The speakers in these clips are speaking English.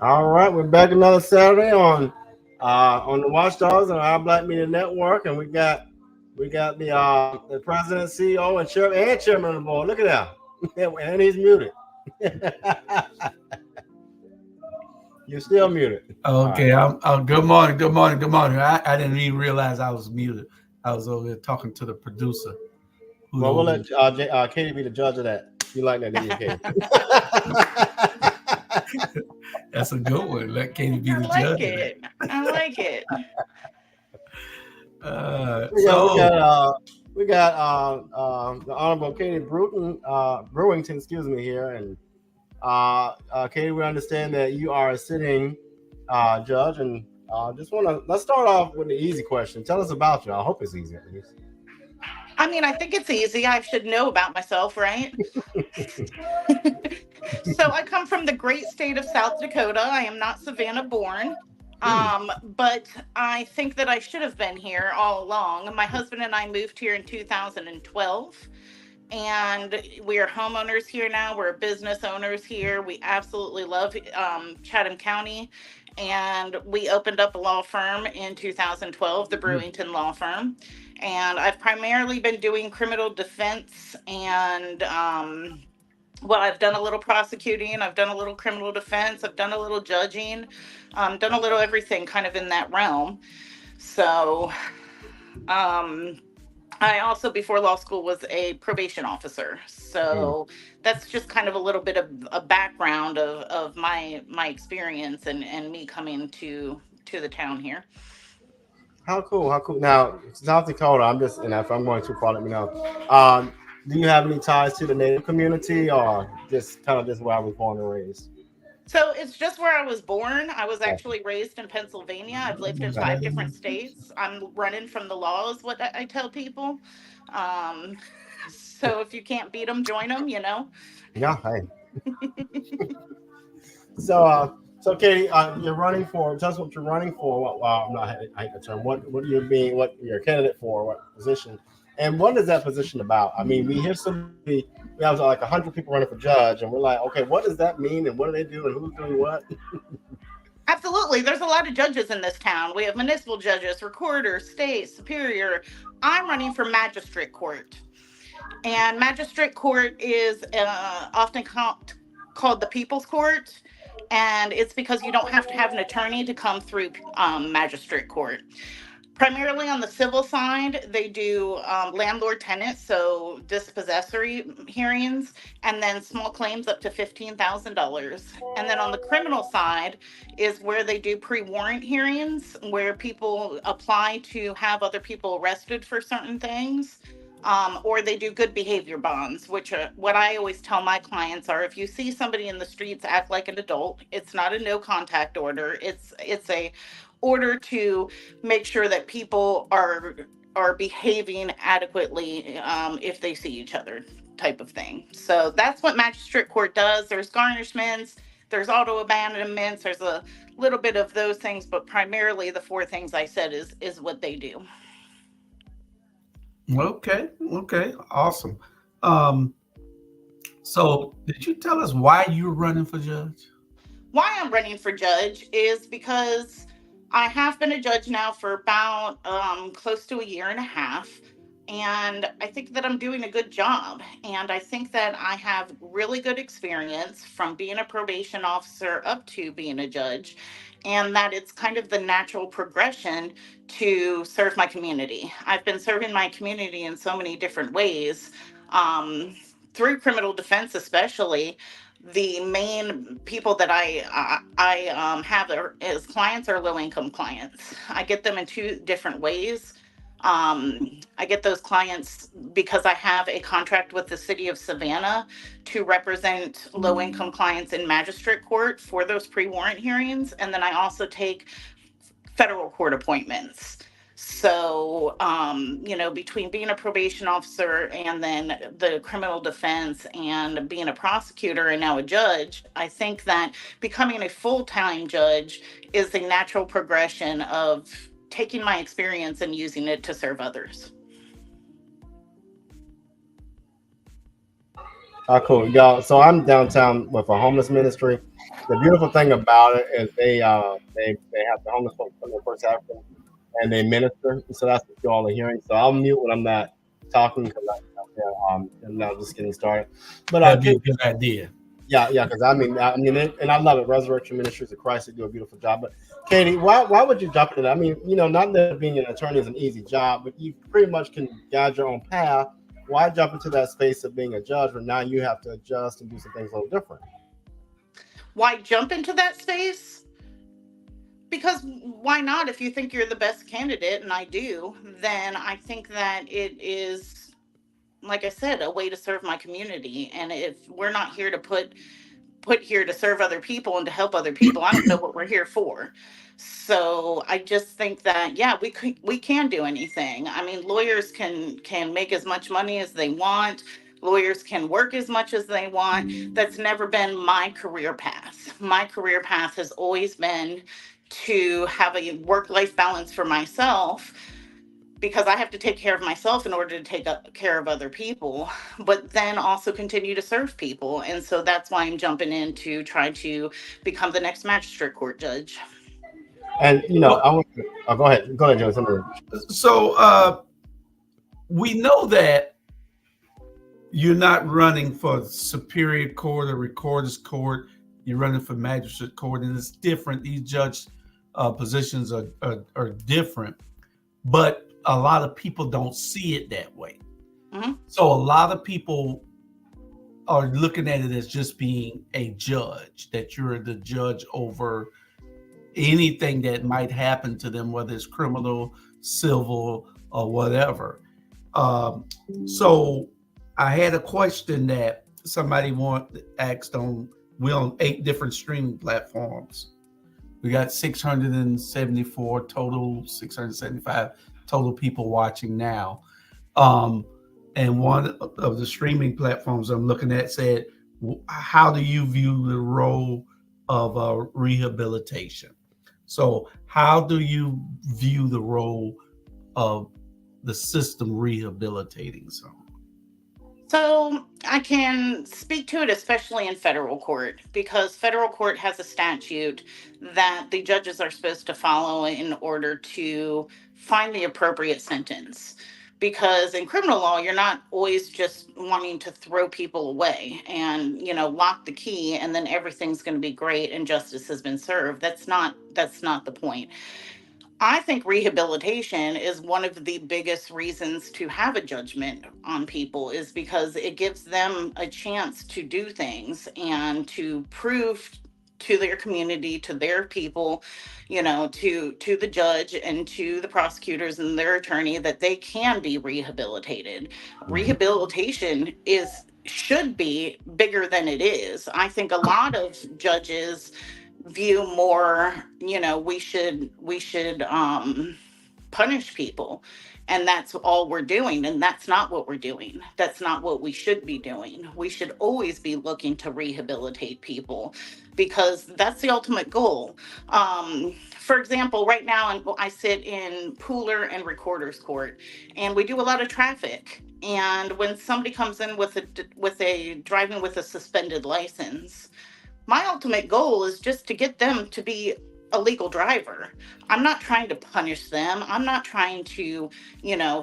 All right, we're back another Saturday on the Watchdogs and our Black Media Network, and we got the president, CEO, and chairman of the board. Look at that, and he's muted. You're still muted. All right. Okay, I'm good morning, good morning, good morning. I didn't even realize I was muted. I was over there talking to the producer. Well, we'll Who, let Katie be the judge of that. You like that, didn't you, Katie? that's a good one. Let Katie be I the like judge of that. it. I like it. we got we got So, uh, we got the Honorable Katie Brewington, excuse me, here, and Katie, we understand that you are a sitting judge, and let's start off with the easy question. Tell us about you. I hope it's easy at least. I mean, I think it's easy. I should know about myself, right? So I come from the great state of South Dakota. I am not Savannah born. Hmm. But I think that I should have been here all along. My husband and I moved here in 2012, and we are homeowners here now. We're business owners here. We absolutely love Chatham County, and we opened up a law firm in 2012, the Brewington Law Firm. And I've primarily been doing criminal defense and well, I've done a little prosecuting, I've done a little criminal defense, I've done a little judging, done a little everything kind of in that realm. So, um, I also, before law school, was a probation officer. Hmm. So that's just kind of a little bit of a background of my experience and me coming to the town here. How cool! How cool! Now, South Dakota. And if I'm going too far, let me know. Um, do you have any ties to the Native community, or just kind of just where I was born and raised? So it's just where I was born. I was Gotcha. actually raised in Pennsylvania. I've lived in Gotcha. 5 different states. I'm running from the law, is what I tell people. Um, so if you can't beat them, join them, you know? Yeah. Hey. So, Katie, you're running for. Tell us what you're running for. I'm not. I hate the term. What are you being? What you're a candidate for? What position? And what is that position about? I mean, we hear somebody. We have like 100 people running for judge, and we're like, okay, what does that mean? And what do they do? And who's doing what? Absolutely. There's a lot of judges in this town. We have municipal judges, recorder, state, superior. I'm running for magistrate court. And magistrate court is often called the people's court. And it's because you don't have to have an attorney to come through magistrate court. Primarily on the civil side, they do landlord tenant, so dispossessory hearings, and then small claims up to $15,000. And then on the criminal side is where they do pre warrant hearings, where people apply to have other people arrested for certain things. Or they do good behavior bonds, which are what I always tell my clients are if you see somebody in the streets act like an adult, it's not a no contact order. It's a order to make sure that people are behaving adequately if they see each other type of thing. So that's what magistrate court does. There's garnishments, there's auto abandonments, there's a little bit of those things, but primarily the four things I said is what they do. okay, awesome. Um, so did you tell us why you're running for judge? Why I'm running for judge is because I have been a judge now for about close to a year and a half. And I think that I'm doing a good job. And I think that I have really good experience from being a probation officer up to being a judge. And that it's kind of the natural progression to serve my community. I've been serving my community in so many different ways. Um, Through criminal defense, especially, the main people that I have as clients are low income clients. I get them in two different ways. I get those clients because I have a contract with the city of Savannah to represent low income clients in magistrate court for those pre warrant hearings, and then I also take federal court appointments. So, between being a probation officer and then the criminal defense and being a prosecutor and now a judge, I think that becoming a full time judge is the natural progression of taking my experience and using it to serve others. Cool, y'all. So I'm downtown with a homeless ministry, The beautiful thing about it is they have the homeless folks come in First African and they minister. So that's what you all are hearing. So I'll mute when I'm not talking because I'm now just getting started. But That'd be a good idea. yeah, because and I love it. Resurrection Ministries of Christ, they do a beautiful job. But Katie, why would you jump into that? I mean, not that being an attorney is an easy job, but you pretty much can guide your own path. Why jump into that space of being a judge when now you have to adjust and do some things a little different? Why jump into that space? Because why not? If you think you're the best candidate, and I do, then I think that it is, like I said, a way to serve my community. And if we're not here to put here to serve other people and to help other people, I don't know what we're here for. So I just think that, yeah, we can do anything. I mean, lawyers can make as much money as they want. Lawyers can work as much as they want. That's never been my career path. My career path has always been to have a work-life balance for myself, because I have to take care of myself in order to take care of other people, but then also continue to serve people. And so that's why I'm jumping in to try to become the next magistrate court judge. And I want to go ahead, Joe. So we know that you're not running for Superior Court or Recorder's Court. You're running for Magistrate Court, and it's different. These judge positions are different, but a lot of people don't see it that way. Mm-hmm. So a lot of people are looking at it as just being a judge, that you're the judge over anything that might happen to them, whether it's criminal, civil, or whatever. So I had a question that somebody asked on. We're on 8 different streaming platforms. We got 674 total, 675 total people watching now. And one of the streaming platforms I'm looking at said, how do you view the role of rehabilitation? So how do you view the role of the system rehabilitating someone? So I can speak to it, especially in federal court, because federal court has a statute that the judges are supposed to follow in order to find the appropriate sentence. Because in criminal law, you're not always just wanting to throw people away and, lock the key and then everything's going to be great and justice has been served. That's not the point. I think rehabilitation is one of the biggest reasons to have a judgment on people, is because it gives them a chance to do things and to prove to their community, to their people, to the judge and to the prosecutors and their attorney that they can be rehabilitated. Rehabilitation should be bigger than it is. I think a lot of judges view more, we should punish people, and that's all we're doing, and that's not what we're doing. That's not what we should be doing. We should always be looking to rehabilitate people, because that's the ultimate goal. For example, right now I sit in Pooler and Recorder's Court, and we do a lot of traffic. And when somebody comes in with a driving with a suspended license, my ultimate goal is just to get them to be a legal driver. I'm not trying to punish them. I'm not trying to,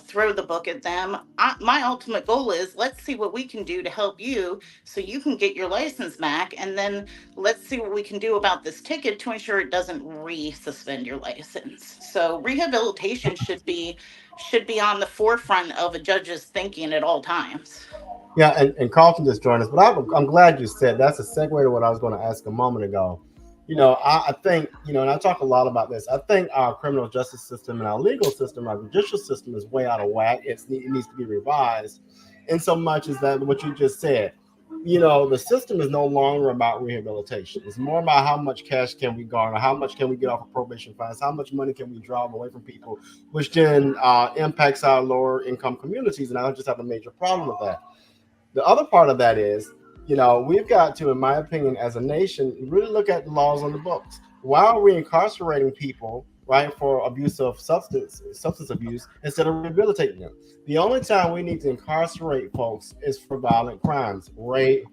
throw the book at them. My ultimate goal is, let's see what we can do to help you so you can get your license back. And then let's see what we can do about this ticket to ensure it doesn't re-suspend your license. So rehabilitation should be on the forefront of a judge's thinking at all times. Yeah, and Carlton just joined us, but I'm glad you said that's a segue to what I was going to ask a moment ago. I think, and I talk a lot about this. I think our criminal justice system and our legal system, our judicial system is way out of whack. It needs to be revised in so much as that what you just said. The system is no longer about rehabilitation. It's more about how much cash can we garner, how much can we get off of probation fines, how much money can we draw away from people, which then impacts our lower income communities. And I just have a major problem with that. The other part of that is, we've got to, in my opinion, as a nation, really look at the laws on the books. Why are we incarcerating people, right, for abuse of substance abuse instead of rehabilitating them? The only time we need to incarcerate folks is for violent crimes, rape,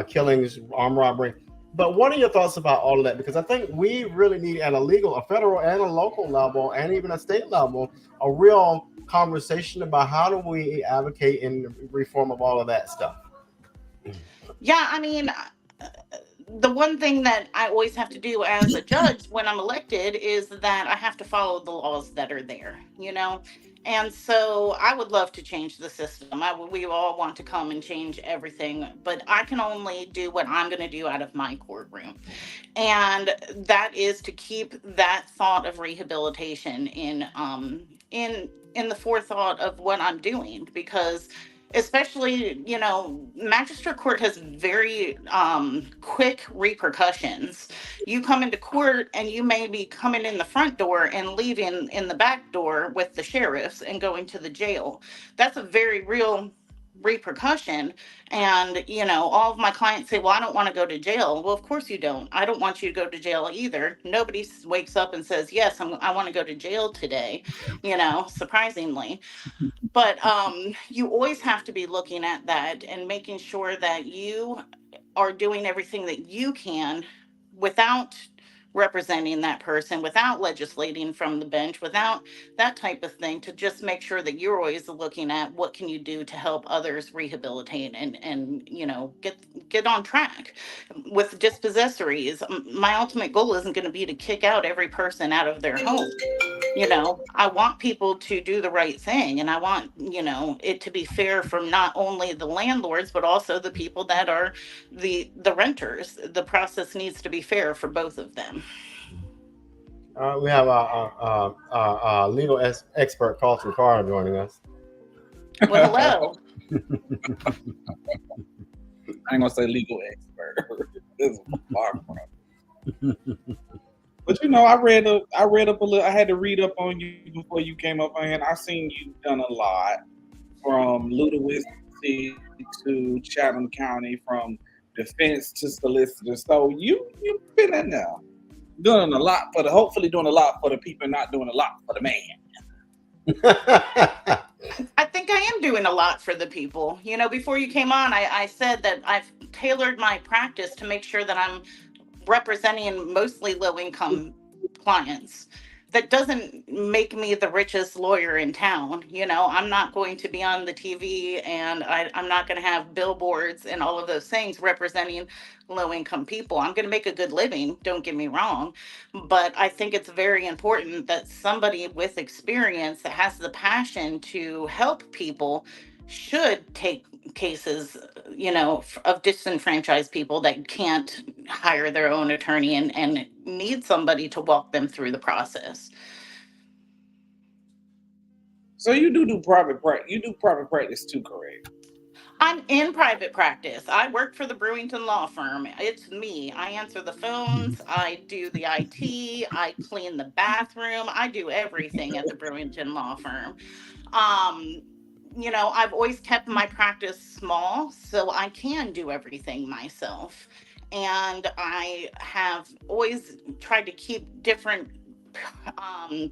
killings, armed robbery. But what are your thoughts about all of that? Because I think we really need at a legal, a federal and a local level, and even a state level, a real conversation about how do we advocate in reform of all of that stuff. Yeah, I mean, the one thing that I always have to do as a judge when I'm elected is that I have to follow the laws that are there, you know? And so I would love to change the system. We all want to come and change everything, but I can only do what I'm going to do out of my courtroom. And that is to keep that thought of rehabilitation in the forethought of what I'm doing, because especially, magistrate court has very quick repercussions. You come into court and you may be coming in the front door and leaving in the back door with the sheriffs and going to the jail. That's a very real repercussion. And all of my clients say, well, I don't want to go to jail. Well, of course you don't. I don't want you to go to jail either. Nobody wakes up and says, yes, I want to go to jail today, surprisingly. But you always have to be looking at that and making sure that you are doing everything that you can without representing that person, without legislating from the bench, without that type of thing, to just make sure that you're always looking at what can you do to help others rehabilitate and get on track. With dispossessories, my ultimate goal isn't going to be to kick out every person out of their home. I want people to do the right thing, and I want it to be fair from not only the landlords but also the people that are the renters. The process needs to be fair for both of them. We have our legal expert, Carlton Carr, joining us. Well, hello. I ain't gonna say legal expert. This is far from. But I read up a little. I had to read up on you before you came up on here. And I seen you done a lot, from Ludwig to Chatham County, from defense to solicitor. So you've been in there doing a lot hopefully doing a lot for the people, not doing a lot for the man. I think I am doing a lot for the people. Before you came on, I said that I've tailored my practice to make sure that I'm representing mostly low income clients. That doesn't make me the richest lawyer in town. I'm not going to be on the TV, and I'm not going to have billboards and all of those things representing low income people. I'm going to make a good living, don't get me wrong. But I think it's very important that somebody with experience that has the passion to help people should take cases, of disenfranchised people that can't hire their own attorney and need somebody to walk them through the process. So you do private practice. You do private practice too, correct? I'm in private practice. I work for the Brewington law firm. It's me. I answer the phones. I do the IT. I clean the bathroom. I do everything at the Brewington law firm. Um, I've always kept my practice small so I can do everything myself. And I have always tried to keep different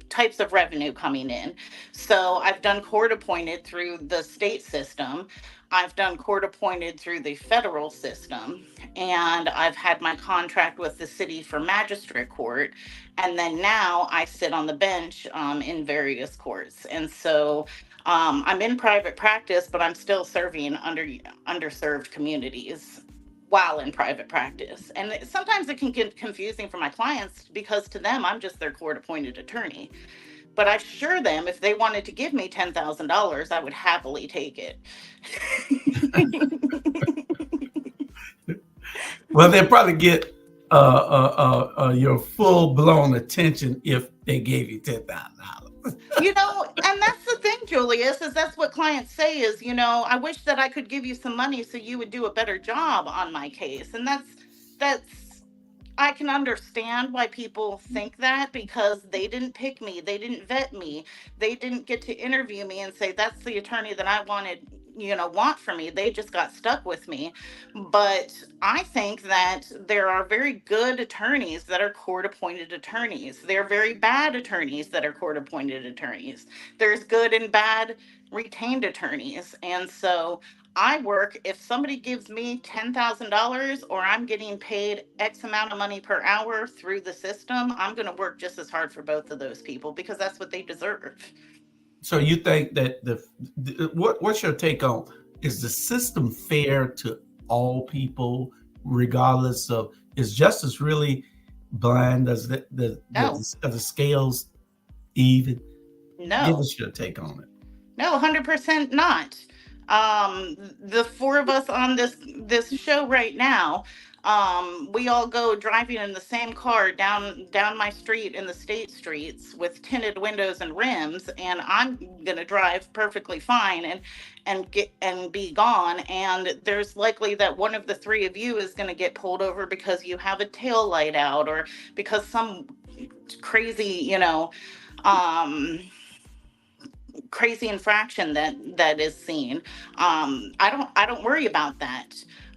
types of revenue coming in. So I've done court appointed through the state system. I've done court appointed through the federal system. And I've had my contract with the city for magistrate court. And then now I sit on the bench in various courts. And so I'm in private practice, but I'm still serving underserved communities while in private practice. And sometimes it can get confusing for my clients because to them, I'm just their court appointed attorney. But I assure them if they wanted to give me $10,000, I would happily take it. Well, they'll probably get your full blown attention if they gave you $10,000. And that's the thing, Julius, is that's what clients say is, I wish that I could give you some money so you would do a better job on my case. And that's I can understand why people think that, because they didn't pick me, they didn't vet me, they didn't get to interview me and say that's the attorney that I want for me. They just got stuck with me. But I think that there are very good attorneys that are court appointed attorneys. There are very bad attorneys that are court appointed attorneys. There's good and bad retained attorneys. And so I work, if somebody gives me $10,000 or I'm getting paid X amount of money per hour through the system, I'm going to work just as hard for both of those people because that's what they deserve. So you think that what's your take on, is the system fair to all people, regardless of, is justice really blind? Does No, the scales even? Give no. us your take on it. No, 100% not. The four of us on this show right now, we all go driving in the same car down my street in the state streets with tinted windows and rims, and I'm gonna drive perfectly fine and get and be gone. And there's likely that one of the three of you is gonna get pulled over because you have a tail light out or because some crazy, crazy infraction that is seen. I don't worry about that.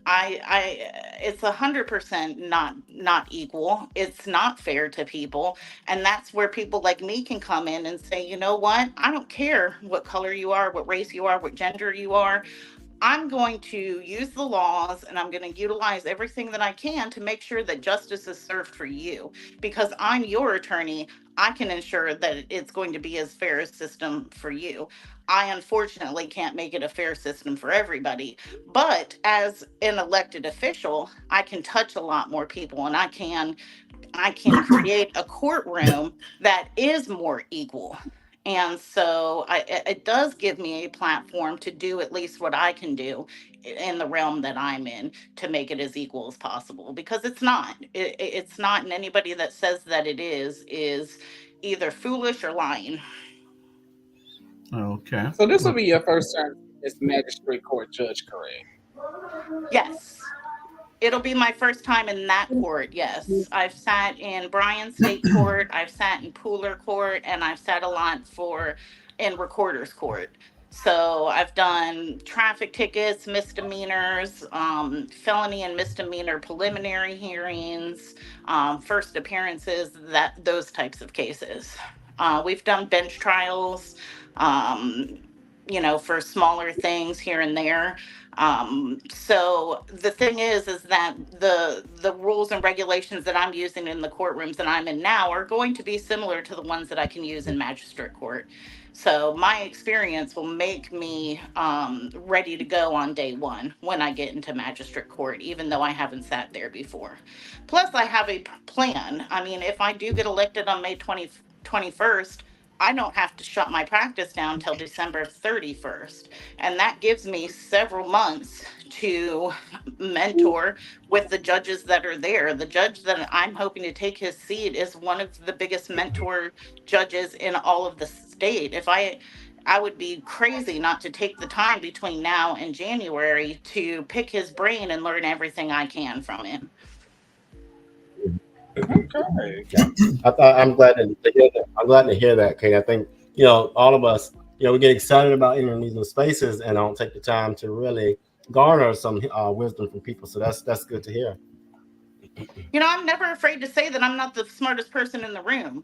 I It's 100% not equal. It's not fair to people, and that's where people like me can come in and say, you know what, I don't care what color you are, what race you are, what gender you are. I'm going to use the laws and I'm going to utilize everything that I can to make sure that justice is served for you. Because I'm your attorney, I can ensure that it's going to be as fair a system for you. I unfortunately can't make it a fair system for everybody. But as an elected official, I can touch a lot more people and I can create a courtroom that is more equal. And so it does give me a platform to do at least what I can do in the realm that I'm in to make it as equal as possible, because it's not. It's not, and anybody that says that it is either foolish or lying. Okay. So this will be your first term as magistrate court judge, correct? Yes. It'll be my first time in that court, yes. I've sat in Bryan State Court, I've sat in Pooler Court, and I've sat a lot in Recorder's Court. So I've done traffic tickets, misdemeanors, felony and misdemeanor preliminary hearings, first appearances, those types of cases. We've done bench trials, um, for smaller things here and there. So the thing is that the rules and regulations that I'm using in the courtrooms that I'm in now are going to be similar to the ones that I can use in magistrate court. So my experience will make me ready to go on day one when I get into magistrate court, even though I haven't sat there before. Plus, I have a plan. I mean, if I do get elected on May 21st, I don't have to shut my practice down till December 31st. And that gives me several months to mentor with the judges that are there. The judge that I'm hoping to take his seat is one of the biggest mentor judges in all of the state. If I would be crazy not to take the time between now and January to pick his brain and learn everything I can from him. Okay. I'm glad to hear that. I'm glad to hear that, Kate. I think all of us, we get excited about entering these new spaces and don't take the time to really garner some wisdom from people. So that's good to hear. I'm never afraid to say that I'm not the smartest person in the room.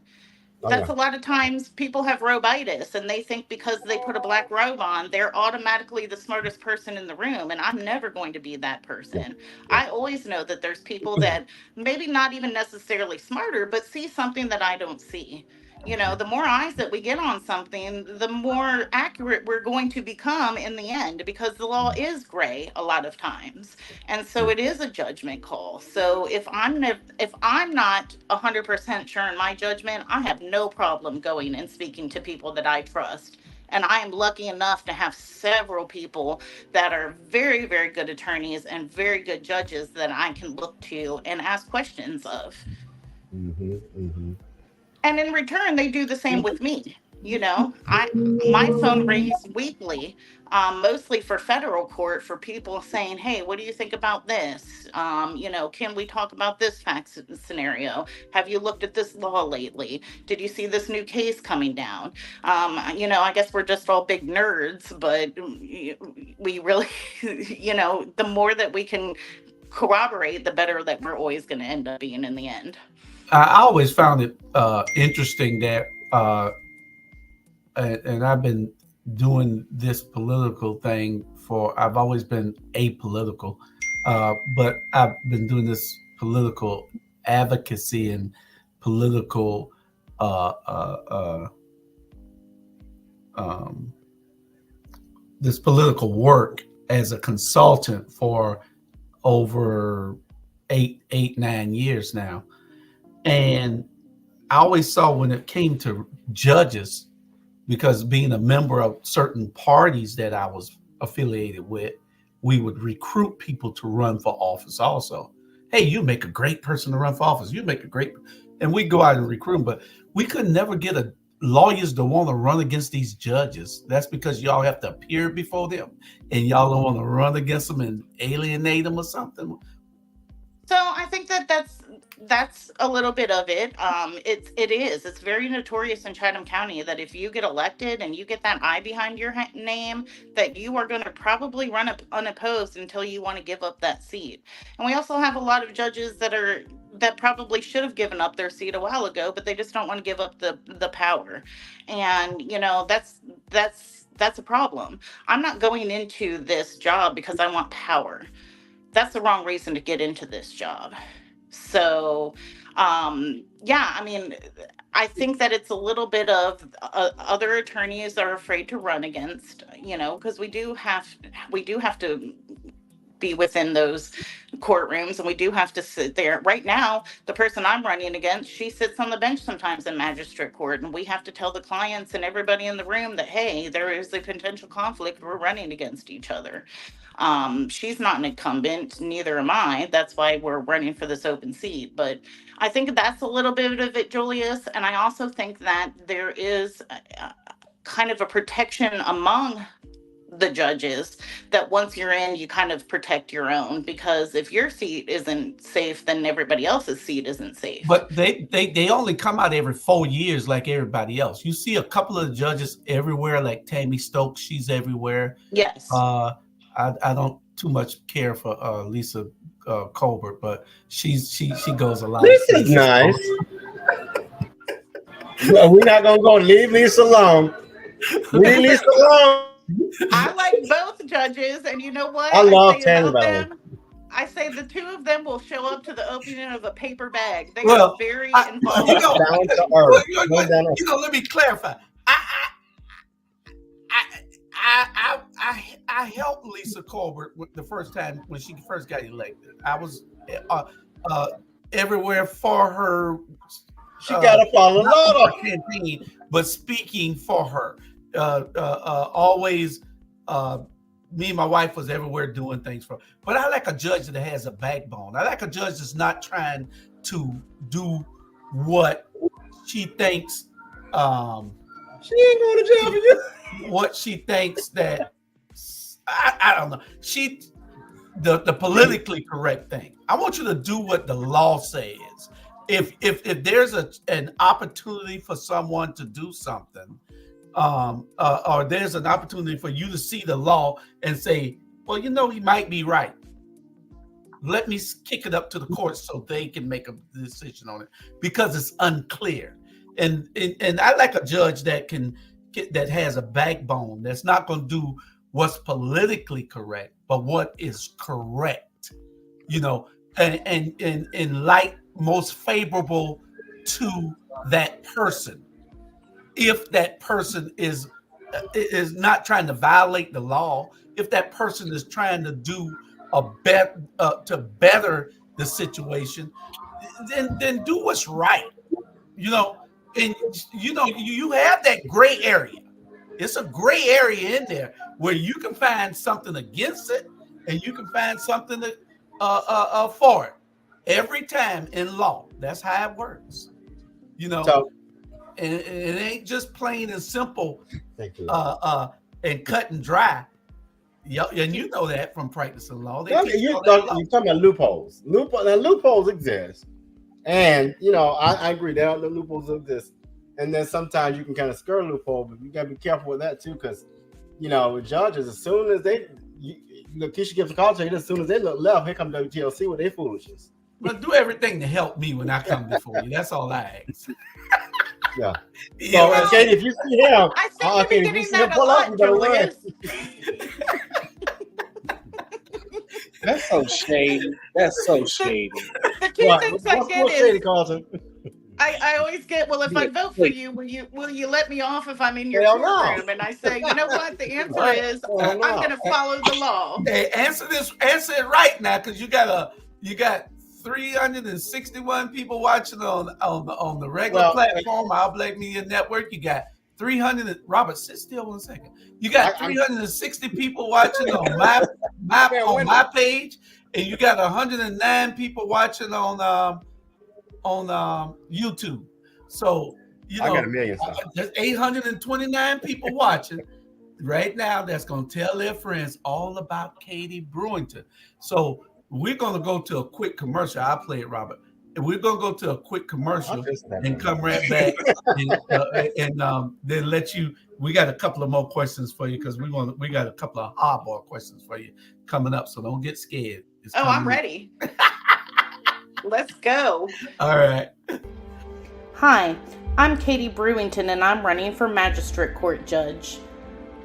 That's a lot of times people have robitis and they think because they put a black robe on, they're automatically the smartest person in the room. And I'm never going to be that person. I always know that there's people that maybe not even necessarily smarter, but see something that I don't see. The more eyes that we get on something, the more accurate we're going to become in the end, because the law is gray a lot of times. And so it is a judgment call. So if I'm not 100% sure in my judgment, I have no problem going and speaking to people that I trust. And I am lucky enough to have several people that are very, very good attorneys and very good judges that I can look to and ask questions of. Mm-hmm, mm-hmm. And in return, they do the same with me. My phone rings weekly, mostly for federal court, for people saying, "Hey, what do you think about this? Can we talk about this fact scenario? Have you looked at this law lately? Did you see this new case coming down?" I guess we're just all big nerds, but we really, the more that we can corroborate, the better that we're always going to end up being in the end. I always found it interesting that, and I've been doing this political thing I've always been apolitical, but I've been doing this political advocacy and political this political work as a consultant for over 9 years now. And I always saw when it came to judges, because being a member of certain parties that I was affiliated with, we would recruit people to run for office also. Hey, you make a great person to run for office. You make a great, and we go out and recruit them, but we could never get lawyers to want to run against these judges. That's because y'all have to appear before them and y'all don't want to run against them and alienate them or something. So I think that's a little bit of it. It's very notorious in Chatham County that if you get elected and you get that I behind your name, that you are going to probably run up unopposed until you want to give up that seat. And we also have a lot of judges that probably should have given up their seat a while ago, but they just don't want to give up the power. And that's a problem. I'm not going into this job because I want power. That's the wrong reason to get into this job. So, I mean, I think that it's a little bit of other attorneys are afraid to run against, because we do have to be within those courtrooms, and we do have to sit there. Right now, the person I'm running against, she sits on the bench sometimes in magistrate court, and we have to tell the clients and everybody in the room that, hey, there is a potential conflict. We're running against each other. She's not an incumbent, neither am I. That's why we're running for this open seat. But I think that's a little bit of it, Julius. And I also think that there is kind of a protection among the judges that once you're in, you kind of protect your own, because if your seat isn't safe, then everybody else's seat isn't safe. But they only come out every 4 years like everybody else. You see a couple of judges everywhere, like Tammy Stokes, she's everywhere. Yes. I don't too much care for Lisa Colbert, but she goes a lot. Lisa's nice. Well, we're not gonna go leave Lisa alone. Leave Lisa alone. I like both judges, and you know what? I love Tammy. I say the two of them will show up to the opening of a paper bag. They Well, are very involved. Down to earth. Let me clarify. I helped Lisa Colbert the first time when she first got elected. I was everywhere for her. She got to follow a lot of campaign, but speaking for her. Always, me and my wife was everywhere doing things for her. But I like a judge that has a backbone. I like a judge that's not trying to do what she thinks. She ain't going to jail for you. What she thinks that I don't know. The politically correct thing. I want you to do what the law says. If there's an opportunity for someone to do something, or there's an opportunity for you to see the law and say, well, he might be right. Let me kick it up to the court so they can make a decision on it, because it's unclear. And I like a judge that has a backbone, that's not going to do what's politically correct, but what is correct, and in light most favorable to that person. If that person is not trying to violate the law, if that person is trying to do to better the situation, then do what's right, And you have that gray area. It's a gray area in there where you can find something against it and you can find something for it. Every time in law, that's how it works. So, and it ain't just plain and simple and cut and dry. Yeah, and you know that from practicing law. You're talking about loopholes. Loopholes exist. And I agree that the loopholes exist, and then sometimes you can kind of skirt a loophole, but you gotta be careful with that too, because with judges, as soon as Keisha gives a call to you, as soon as they look left, here comes WTLC with their foolishness. But do everything to help me when I come before you. That's all I ask. Yeah. You So, know, Katie, if you see him, I seem to be Katie, if you getting see him that a pull up, you lot, better run. Julius. That's so shady. That's so shady. The two What? things I get What's Katie is Carlton? I always get, well, if I Yeah, vote for wait. you, will you let me off if I'm in your Hell no. courtroom? And I say, you know what? The answer Right? is Hell I'm no. going to follow the law. hey, answer it right now, because you got 361 people watching on the regular Well, platform, Our Black Media Network. You got 300. Robert, sit still 1 second. You got I'm 360 people watching on my page, and you got 109 people watching on YouTube. So I got a million. So. there's 829 people watching right now that's going to tell their friends all about Katie Brewington. So we're going to go to a quick commercial. I'll play it, Robert. And we're going to go to a quick commercial and come right back and then let you. We got a couple of more questions for you because we got a couple of hardball questions for you coming up. So don't get scared. Oh, I'm ready. Let's go. All right. Hi, I'm Katie Brewington, and I'm running for Magistrate Court Judge.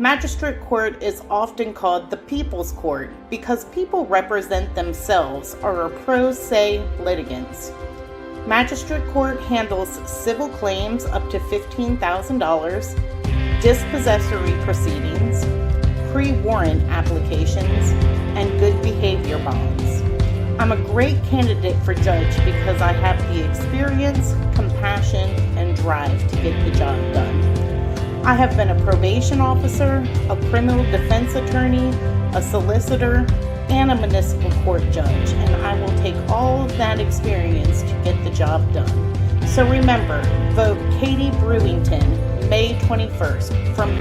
Magistrate Court is often called the People's Court because people represent themselves or are pro se litigants. Magistrate Court handles civil claims up to $15,000, dispossessory proceedings, pre-warrant applications, and good behavior bonds. I'm a great candidate for judge because I have the experience, compassion, and drive to get the job done. I have been a probation officer, a criminal defense attorney, a solicitor, and a municipal court judge, and I will take all of that experience to get the job done. So remember, vote Katie Brewington, May 21st from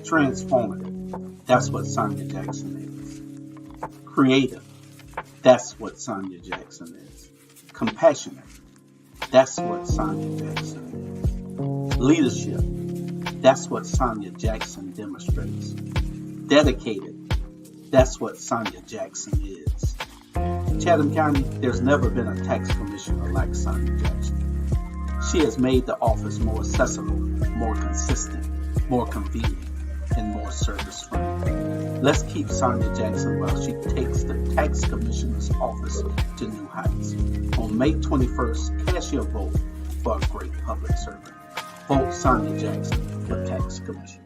Transformative. That's what Sonya Jackson is. Creative. That's what Sonya Jackson is. Compassionate. That's what Sonya Jackson is. Leadership. That's what Sonya Jackson demonstrates. Dedicated. That's what Sonya Jackson is. In Chatham County, there's never been a tax commissioner like Sonya Jackson. She has made the office more accessible, more consistent, more convenient, and more service-friendly. Let's keep Sonya Jackson while she takes the tax commissioner's office to new heights. On May 21st, cast your vote for a great public servant. Vote Sonya Jackson for tax commissioner.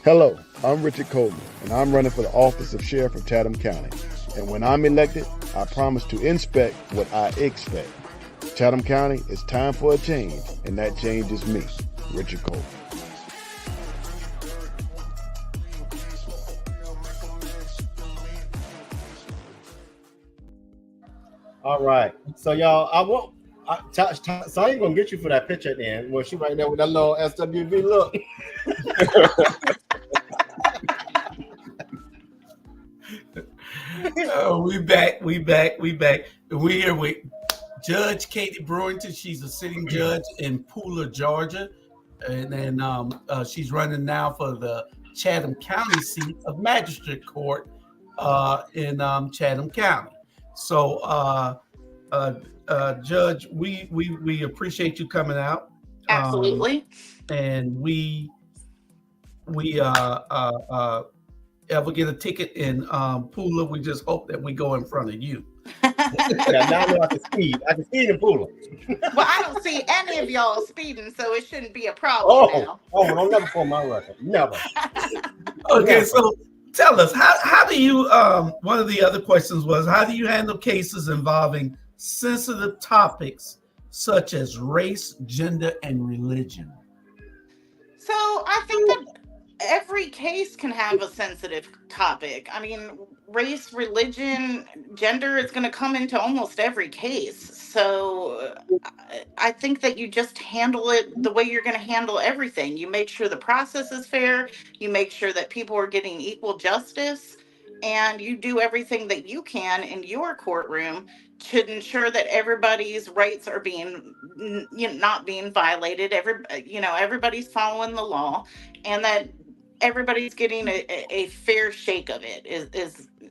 Hello, I'm Richard Coleman, and I'm running for the office of Sheriff of Chatham County. And when I'm elected, I promise to inspect what I expect. Chatham County, it's time for a change, and that change is me, Richard Coleman. All right. So y'all, Sonya gonna get you for that picture at the end. Well, she right there with that little SWV look. We back. We here with Judge Katie Brewington. She's a sitting judge in Pooler, Georgia, and then she's running now for the Chatham County seat of Magistrate Court in Chatham County. So, Judge, we appreciate you coming out. Absolutely. And we ever get a ticket in Pooler, we just hope that we go in front of you. Yeah, now I know I can speed. I can speed in Pooler. Well, I don't see any of y'all speeding, so it shouldn't be a problem now. Don't never pull my record. Never. Okay, so tell us, how do you, one of the other questions was, how do you handle cases involving sensitive topics such as race, gender, and religion? So I think that every case can have a sensitive topic. I mean, race, religion, gender is going to come into almost every case. So I think that you just handle it the way you're going to handle everything. You make sure the process is fair. You make sure that people are getting equal justice. And you do everything that you can in your courtroom to ensure that everybody's rights are being, not being violated. Everybody's following the law, and that everybody's getting a fair shake of it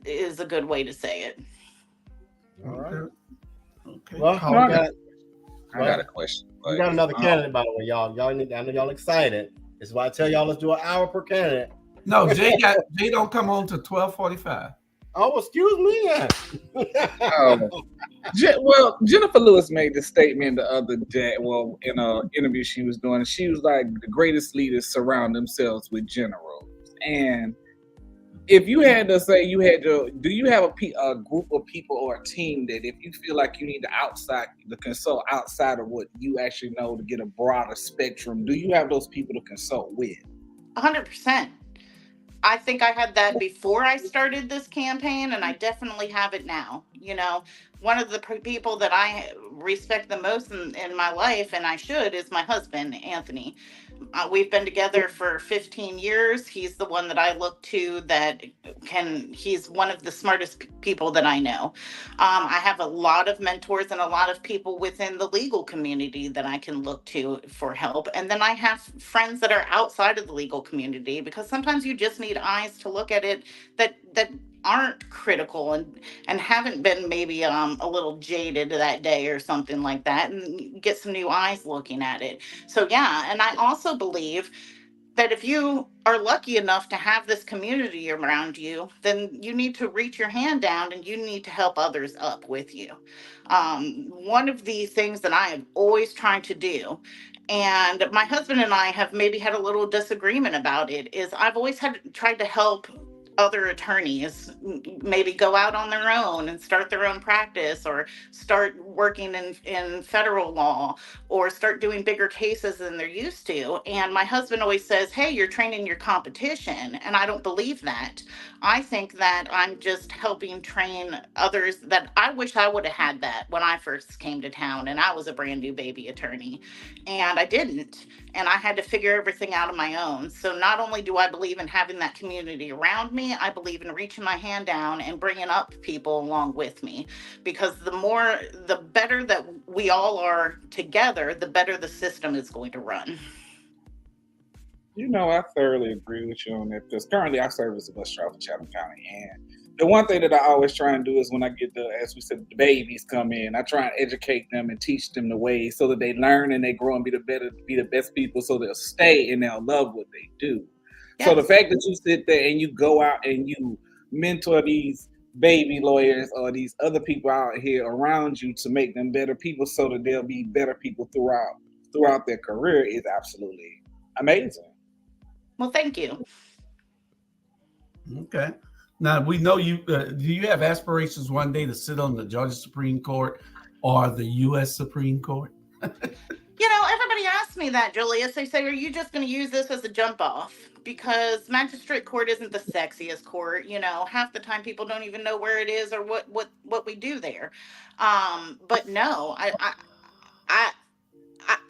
is a good way to say it. All right. Okay. Well, Call No, I back. got a question. We got another candidate, by the way, y'all. Y'all need. I know y'all excited. This is why I tell y'all let's do an hour per candidate. No, Jay don't come on to 12:45. Oh, excuse me. Oh, well, Jennifer Lewis made this statement the other day. Well, in an interview she was doing, she was like, "The greatest leaders surround themselves with generals." And if you had to say you had to, do you have a group of people or a team that if you feel like you need to consult outside of what you actually know to get a broader spectrum, do you have those people to consult with? 100%. I think I had that before I started this campaign, and I definitely have it now. One of the people that I respect the most in my life, and I should, is my husband, Anthony. We've been together for 15 years. He's the one that I look to he's one of the smartest people that I know. I have a lot of mentors and a lot of people within the legal community that I can look to for help. And then I have friends that are outside of the legal community, because sometimes you just need eyes to look at it that aren't critical and haven't been maybe a little jaded that day or something like that, and get some new eyes looking at it. So yeah, and I also believe that if you are lucky enough to have this community around you, then you need to reach your hand down and you need to help others up with you. One of the things that I have always tried to do, and my husband and I have maybe had a little disagreement about it, is I've always tried to help other attorneys maybe go out on their own and start their own practice, or start working in federal law, or start doing bigger cases than they're used to. And my husband always says, hey, you're training your competition. And I don't believe that. I think that I'm just helping train others. That I wish I would have had that when I first came to town and I was a brand new baby attorney, and I didn't. And I had to figure everything out on my own. So not only do I believe in having that community around me, I believe in reaching my hand down and bringing up people along with me, because the better that we all are together, the better the system is going to run. I thoroughly agree with you on that, because currently I serve as a bus driver for Chatham County, and the one thing that I always try and do is when I get as we said, the babies come in, I try and educate them and teach them the ways so that they learn and they grow and be the best people, so they'll stay and they'll love what they do. Yes. So the fact that you sit there and you go out and you mentor these baby lawyers or these other people out here around you to make them better people so that they'll be better people throughout their career is absolutely amazing. Well, thank you. Okay. Now we know you. Do you have aspirations one day to sit on the Georgia Supreme Court or the U.S. Supreme Court? Everybody asks me that, Julius. They say, are you just going to use this as a jump off? Because magistrate court isn't the sexiest court. Half the time people don't even know where it is or what we do there. But no,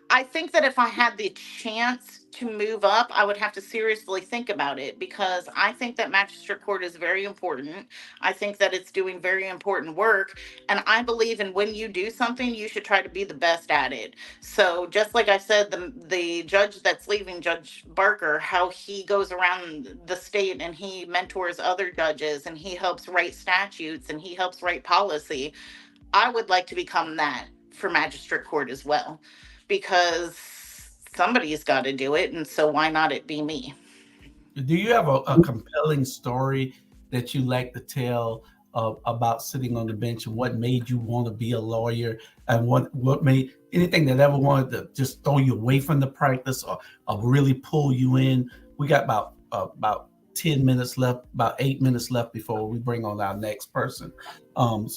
I think that if I had the chance to move up, I would have to seriously think about it, because I think that magistrate court is very important. I think that it's doing very important work. And I believe in, when you do something, you should try to be the best at it. So just like I said, the judge that's leaving, Judge Barker, how he goes around the state and he mentors other judges and he helps write statutes and he helps write policy. I would like to become that for magistrate court as well, because somebody's got to do it, and so why not it be me? Do you have a compelling story that you like to tell about sitting on the bench, and what made you want to be a lawyer, and what made anything that ever wanted to just throw you away from the practice or really pull you in? We got about 10 minutes left, about 8 minutes left before we bring on our next person. Do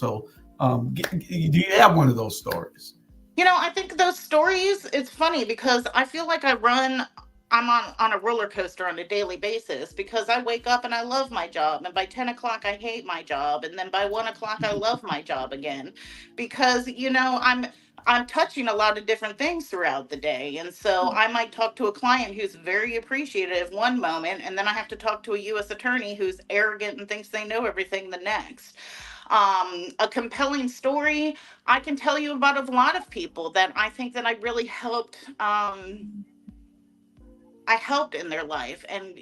you have one of those stories? I think those stories, it's funny because I feel like I'm on a roller coaster on a daily basis, because I wake up and I love my job, and by 10 o'clock I hate my job, and then by 1 o'clock I love my job again, because I'm touching a lot of different things throughout the day. And so I might talk to a client who's very appreciative one moment, and then I have to talk to a U.S. attorney who's arrogant and thinks they know everything the next. A compelling story, I can tell you about a lot of people that I think that I really helped. I helped in their life. And,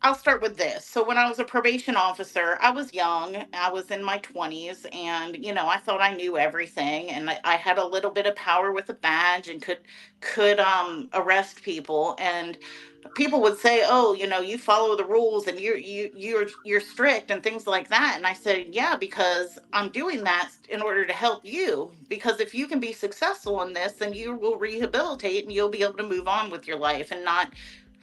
I'll start with this. So when I was a probation officer, I was young. I was in my 20s, and I thought I knew everything, and I had a little bit of power with a badge and could arrest people. And people would say, "Oh, you follow the rules and you're strict and things like that." And I said, "Yeah, because I'm doing that in order to help you. Because if you can be successful in this, then you will rehabilitate and you'll be able to move on with your life and not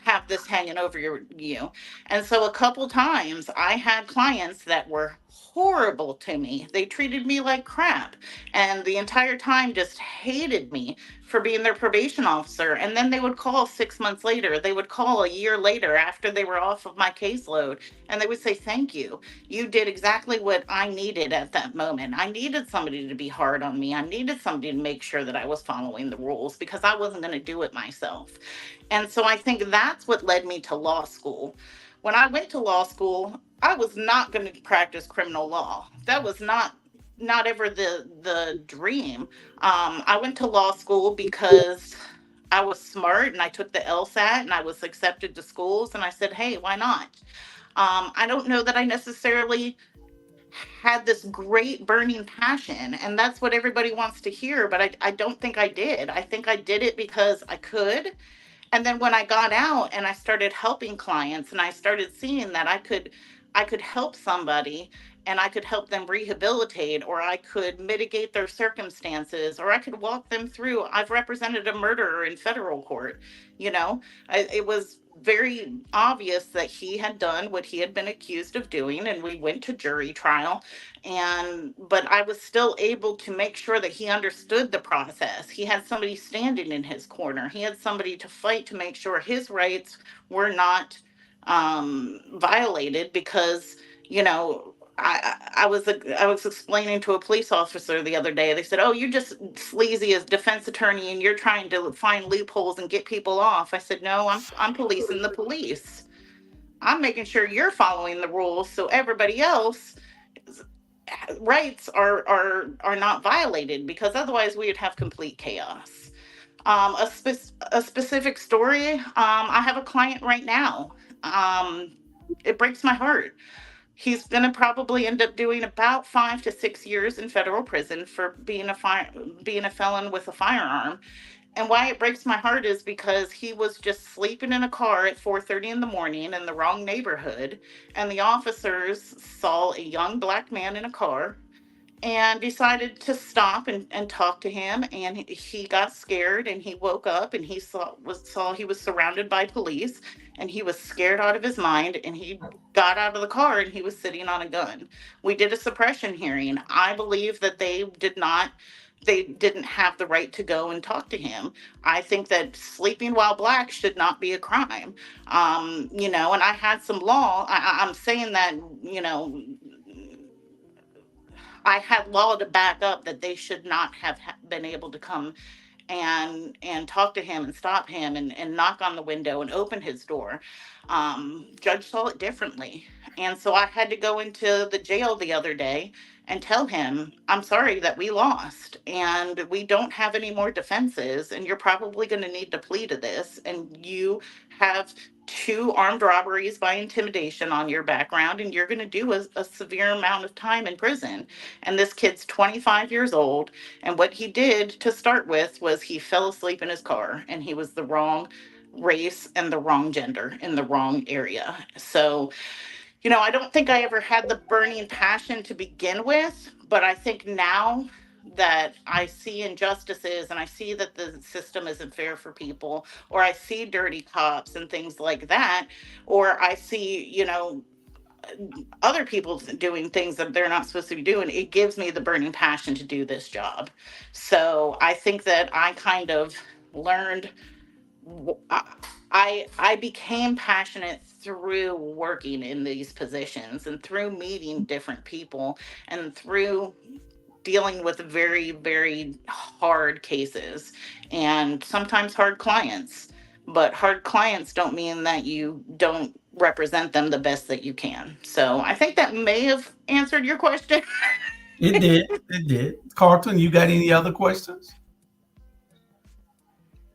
have this hanging over you." And so a couple times I had clients that were horrible to me. They treated me like crap, and the entire time just hated me for being their probation officer. And then they would call 6 months later. They would call a year later after they were off of my caseload, and they would say, "Thank you. You did exactly what I needed at that moment. I needed somebody to be hard on me. I needed somebody to make sure that I was following the rules because I wasn't going to do it myself." And so I think that's what led me to law school. When I went to law school, I was not going to practice criminal law. That was not ever the dream. I went to law school because I was smart and I took the LSAT and I was accepted to schools, and I said, "Hey, why not?" I don't know that I necessarily had this great burning passion, and that's what everybody wants to hear, but I don't think I did. I think I did it because I could. And then when I got out and I started helping clients and I started seeing that I could help somebody, and I could help them rehabilitate, or I could mitigate their circumstances, or I could walk them through. I've represented a murderer in federal court. It was very obvious that he had done what he had been accused of doing, and we went to jury trial. And but I was still able to make sure that he understood the process. He had somebody standing in his corner. He had somebody to fight to make sure his rights were not violated. Because I was explaining to a police officer the other day. They said, "Oh, you're just sleazy as defense attorney, and you're trying to find loopholes and get people off." I said, "No, I'm policing the police. I'm making sure you're following the rules so everybody else rights are not violated, because otherwise we would have complete chaos." A specific story. I have a client right now. It breaks my heart. He's going to probably end up doing about 5 to 6 years in federal prison for being a felon with a firearm. And why it breaks my heart is because he was just sleeping in a car at 4:30 in the morning in the wrong neighborhood, and the officers saw a young black man in a car and decided to stop and talk to him. And he got scared, and he woke up, and he saw he was surrounded by police, and he was scared out of his mind, and he got out of the car, and he was sitting on a gun. We did a suppression hearing. I believe that they didn't have the right to go and talk to him. I think that sleeping while black should not be a crime. And I had some law. I'm saying that, I had law to back up that they should not have been able to come and talk to him and stop him and knock on the window and open his door. Judge saw it differently. And so I had to go into the jail the other day and tell him, "I'm sorry that we lost, and we don't have any more defenses, and you're probably going to need to plead to this. And you have 2 armed robberies by intimidation on your background, and you're going to do a severe amount of time in prison." And this kid's 25 years old, and what he did to start with was he fell asleep in his car, and he was the wrong race and the wrong gender in the wrong area. So, I don't think I ever had the burning passion to begin with, but I think now that I see injustices and I see that the system isn't fair for people, or I see dirty cops and things like that, or I see, other people doing things that they're not supposed to be doing, it gives me the burning passion to do this job. So I think that I kind of learned, I became passionate through working in these positions and through meeting different people and through dealing with very, very hard cases and sometimes hard clients. But hard clients don't mean that you don't represent them the best that you can. So I think that may have answered your question. It did. It did. Carlton, you got any other questions?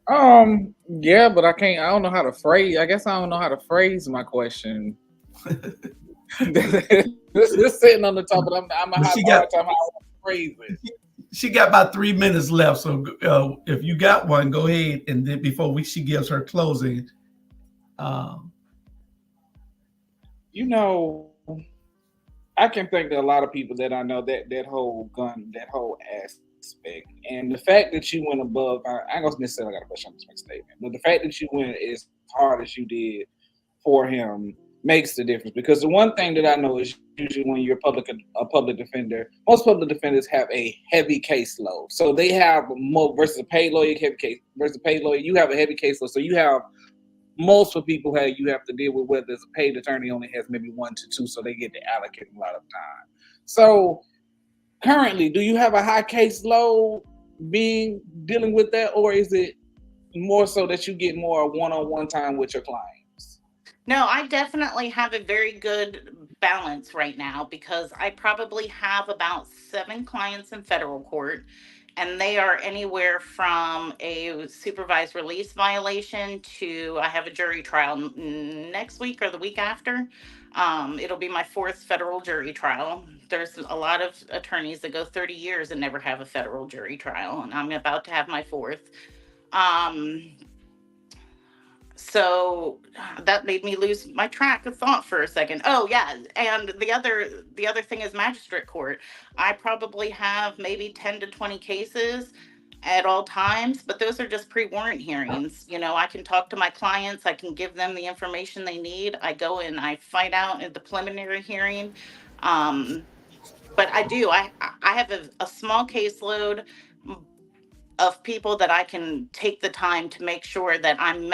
Yeah, but I can't. I don't know how to phrase. I guess I don't know how to phrase my question. This sitting on the top, but I'm But a she hard got time how to phrase it. she got about 3 minutes left. So if you got one, go ahead, and then before she gives her closing. Um, You know, I can think that a lot of people that I know that whole aspect, and the fact that you went above. I ain't gonna necessarily got a question. I'm just make a statement, but the fact that you went as hard as you did for him makes the difference. Because the one thing that I know is usually when you're a public defender, most public defenders have a heavy caseload. So they have more versus a paid lawyer, heavy case versus a paid lawyer. You have a heavy caseload, so you have multiple people you have to deal with. Whether it's a paid attorney only has maybe 1 to 2, so they get to allocate a lot of time. So currently, do you have a high caseload being dealing with that, or is it more so that you get more one-on-one time with your clients? No, I definitely have a very good balance right now because I probably have about 7 clients in federal court, and they are anywhere from a supervised release violation to I have a jury trial next week or the week after. It'll be my 4th federal jury trial. There's a lot of attorneys that go 30 years and never have a federal jury trial, and I'm about to have my 4th. Um, so that made me lose my track of thought for a second. Oh yeah, and the other thing is magistrate court. I probably have maybe 10 to 20 cases at all times, but those are just pre-warrant hearings. I can talk to my clients, I can give them the information they need. I go and I fight out at the preliminary hearing. But I have a small caseload of people that I can take the time to make sure that I'm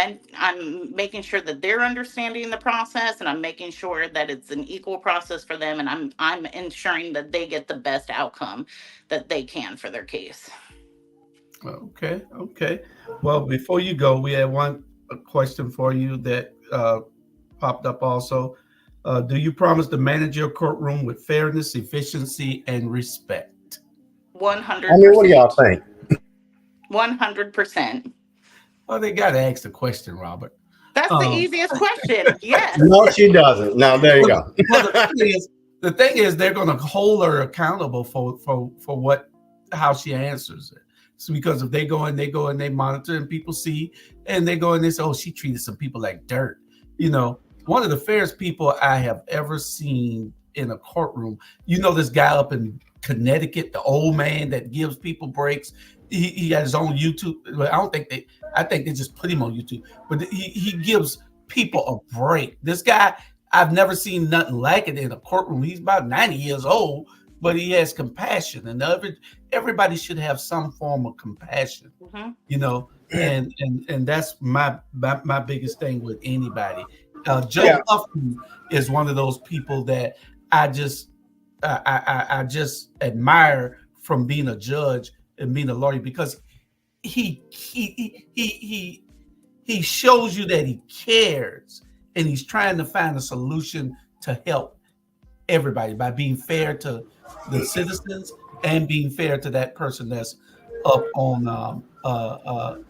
making sure that they're understanding the process, and I'm making sure that it's an equal process for them, and I'm ensuring that they get the best outcome that they can for their case. okay, okay. Well, before you go, we have one question for you that popped up also. Do you promise to manage your courtroom with fairness, efficiency, and respect? I mean, what do y'all 100%. think? 100%. Well, they got to ask the question, Robert. That's the Um, easiest question. Yes. No, she doesn't. No, there you go. well, the thing is, they're going to hold her accountable for how she answers it. So because if they go and they monitor and people see and they go and they say, oh, she treated some people like dirt. One of the fairest people I have ever seen in a courtroom. This guy up in Connecticut, the old man that gives people breaks. He has his own YouTube. I think they just put him on YouTube, but he gives people a break. This guy, I've never seen nothing like it in a courtroom. He's about 90 years old, but he has compassion, and everybody should have some form of compassion, and that's my biggest thing with anybody. Joe Huffman is one of those people that I just admire from being a judge and being a lawyer, because he shows you that he cares and he's trying to find a solution to help everybody by being fair to the citizens and being fair to that person that's up on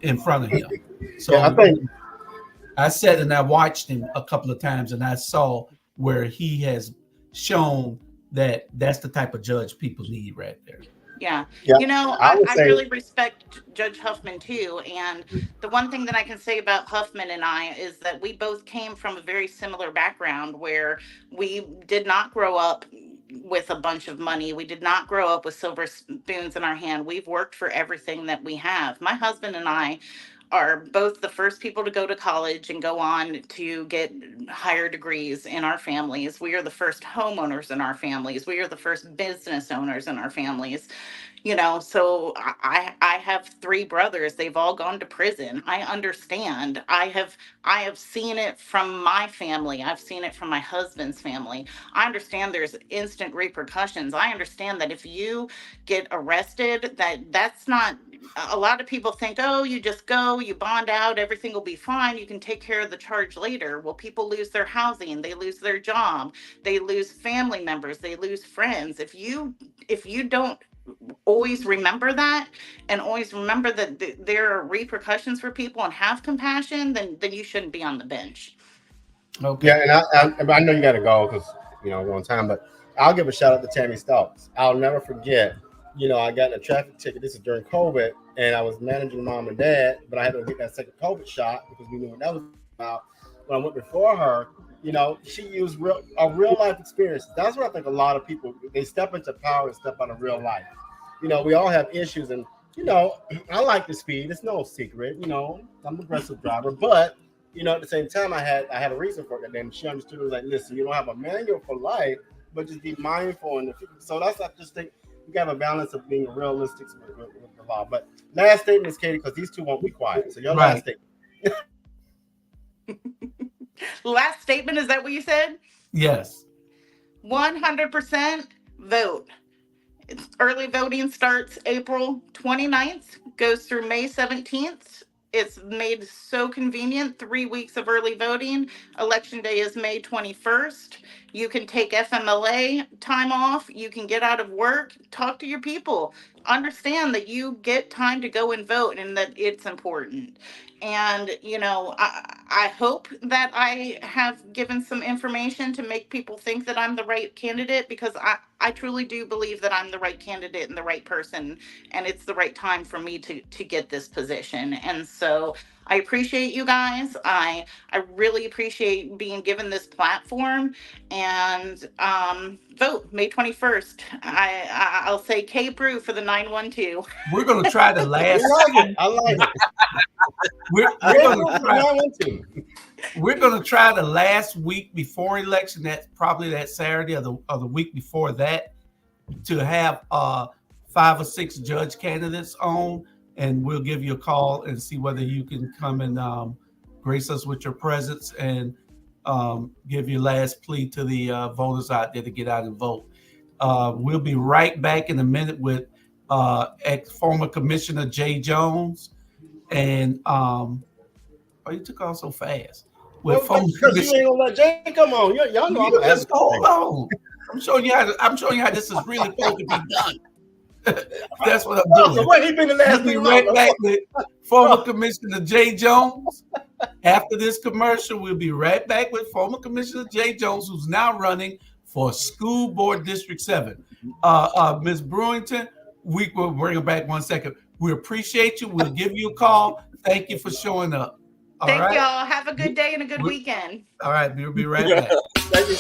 in front of him. So I think I sat and I watched him a couple of times, and I saw where he has shown that that's the type of judge people need right there. Yeah. I would I say really respect Judge Huffman too. And the one thing that I can say about Huffman and I is that we both came from a very similar background where we did not grow up with a bunch of money. We did not grow up with silver spoons in our hand. We've worked for everything that we have. My husband and I are both the first people to go to college and go on to get higher degrees in our families. We are the first homeowners in our families. We are the first business owners in our families. So I have 3 brothers. They've all gone to prison. I understand. I have seen it from my family. I've seen it from my husband's family. I understand there's instant repercussions. I understand that if you get arrested, that's not. A lot of people think, oh, you just go, you bond out, everything will be fine, you can take care of the charge later. Well, people lose their housing, they lose their job, they lose family members, they lose friends. If you don't always remember that, and always remember that there are repercussions for people, and have compassion, then you shouldn't be on the bench. Okay. Yeah, and I know you got to go because we're on time, but I'll give a shout out to Tammy Stokes. I'll never forget. I got in a traffic ticket. This is during COVID, and I was managing mom and dad, but I had to get that second COVID shot because we knew what that was about. When I went before her, she used real life experience. That's what I think a lot of people, they step into power and step out of real life. We all have issues, and I like the speed. It's no secret. I'm an aggressive driver, but at the same time, I had a reason for it. And then she understood. It was like, listen, you don't have a manual for life, but just be mindful. And so I just think you got a balance of being realistic with the law. But last statement is Katie, because these two won't be quiet. So your last statement. Last statement, is that what you said? Yes. 100% vote. Early voting starts April 29th, goes through May 17th. It's made so convenient. 3 weeks of early voting. Election day is May 21st. You can take FMLA time off. You can get out of work. Talk to your people. Understand that you get time to go and vote, and that it's important. And, I hope that I have given some information to make people think that I'm the right candidate, because I truly do believe that I'm the right candidate and the right person, and it's the right time for me to get this position. And so I appreciate you guys. I really appreciate being given this platform, and vote May 21st. I'll say K Brew for the 912. We're going to try the last. I like it. We're going to try the last week before election. That's probably that Saturday or the week before that, to have 5 or 6 judge candidates on, and we'll give you a call and see whether you can come and grace us with your presence and give your last plea to the voters out there to get out and vote. We'll be right back in a minute with ex-former Commissioner Jay Jones. And you took off so fast. Because you ain't gonna let Jay come on. Y'all know I'm just hold on. I'm showing you how this is really supposed to be done. That's what I'm doing. So what he been the last we'll be right back with former Commissioner Jay Jones. After this commercial, we'll be right back with former Commissioner Jay Jones, who's now running for School Board District 7. Ms. Brewington, we will bring her back 1 second. We appreciate you. We'll give you a call. Thank you for showing up. Thank y'all. Have a good day and a good weekend. All right. We'll be right back. Thank you,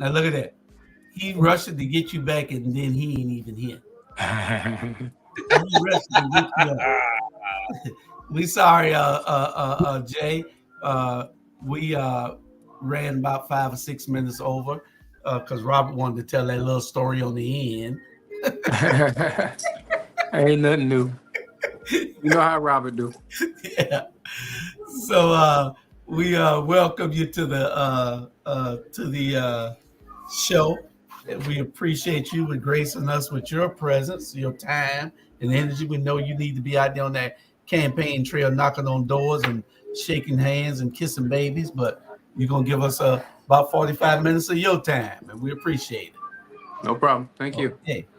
Now look at that. He rushing to get you back, and then he ain't even here. We sorry, Jay. We ran about 5 or 6 minutes over because Robert wanted to tell that little story on the end. Ain't nothing new. You know how Robert do. Yeah. So we welcome you to the show. We appreciate you with gracing us with your presence, your time, and energy. We know you need to be out there on that campaign trail, knocking on doors and shaking hands and kissing babies, but you're going to give us about 45 minutes of your time, and we appreciate it. No problem. Thank you.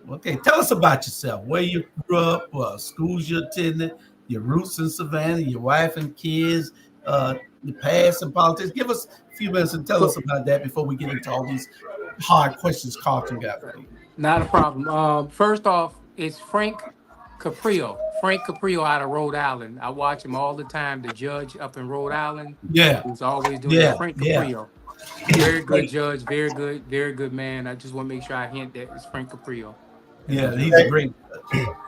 Okay. Tell us about yourself, where you grew up, schools you attended, your roots in Savannah, your wife and kids, the past and politics. Give us a few minutes and tell us about that before we get into all these hard questions Carlton got for you. Not a problem. First off, it's Frank Caprio. Frank Caprio out of Rhode Island. I watch him all the time. The judge up in Rhode Island, Yeah, who's always doing yeah, that. Frank yeah. Caprio. Very good judge. Very good man. I just want to make sure I hint that it's Frank Caprio. Yeah, he's a great.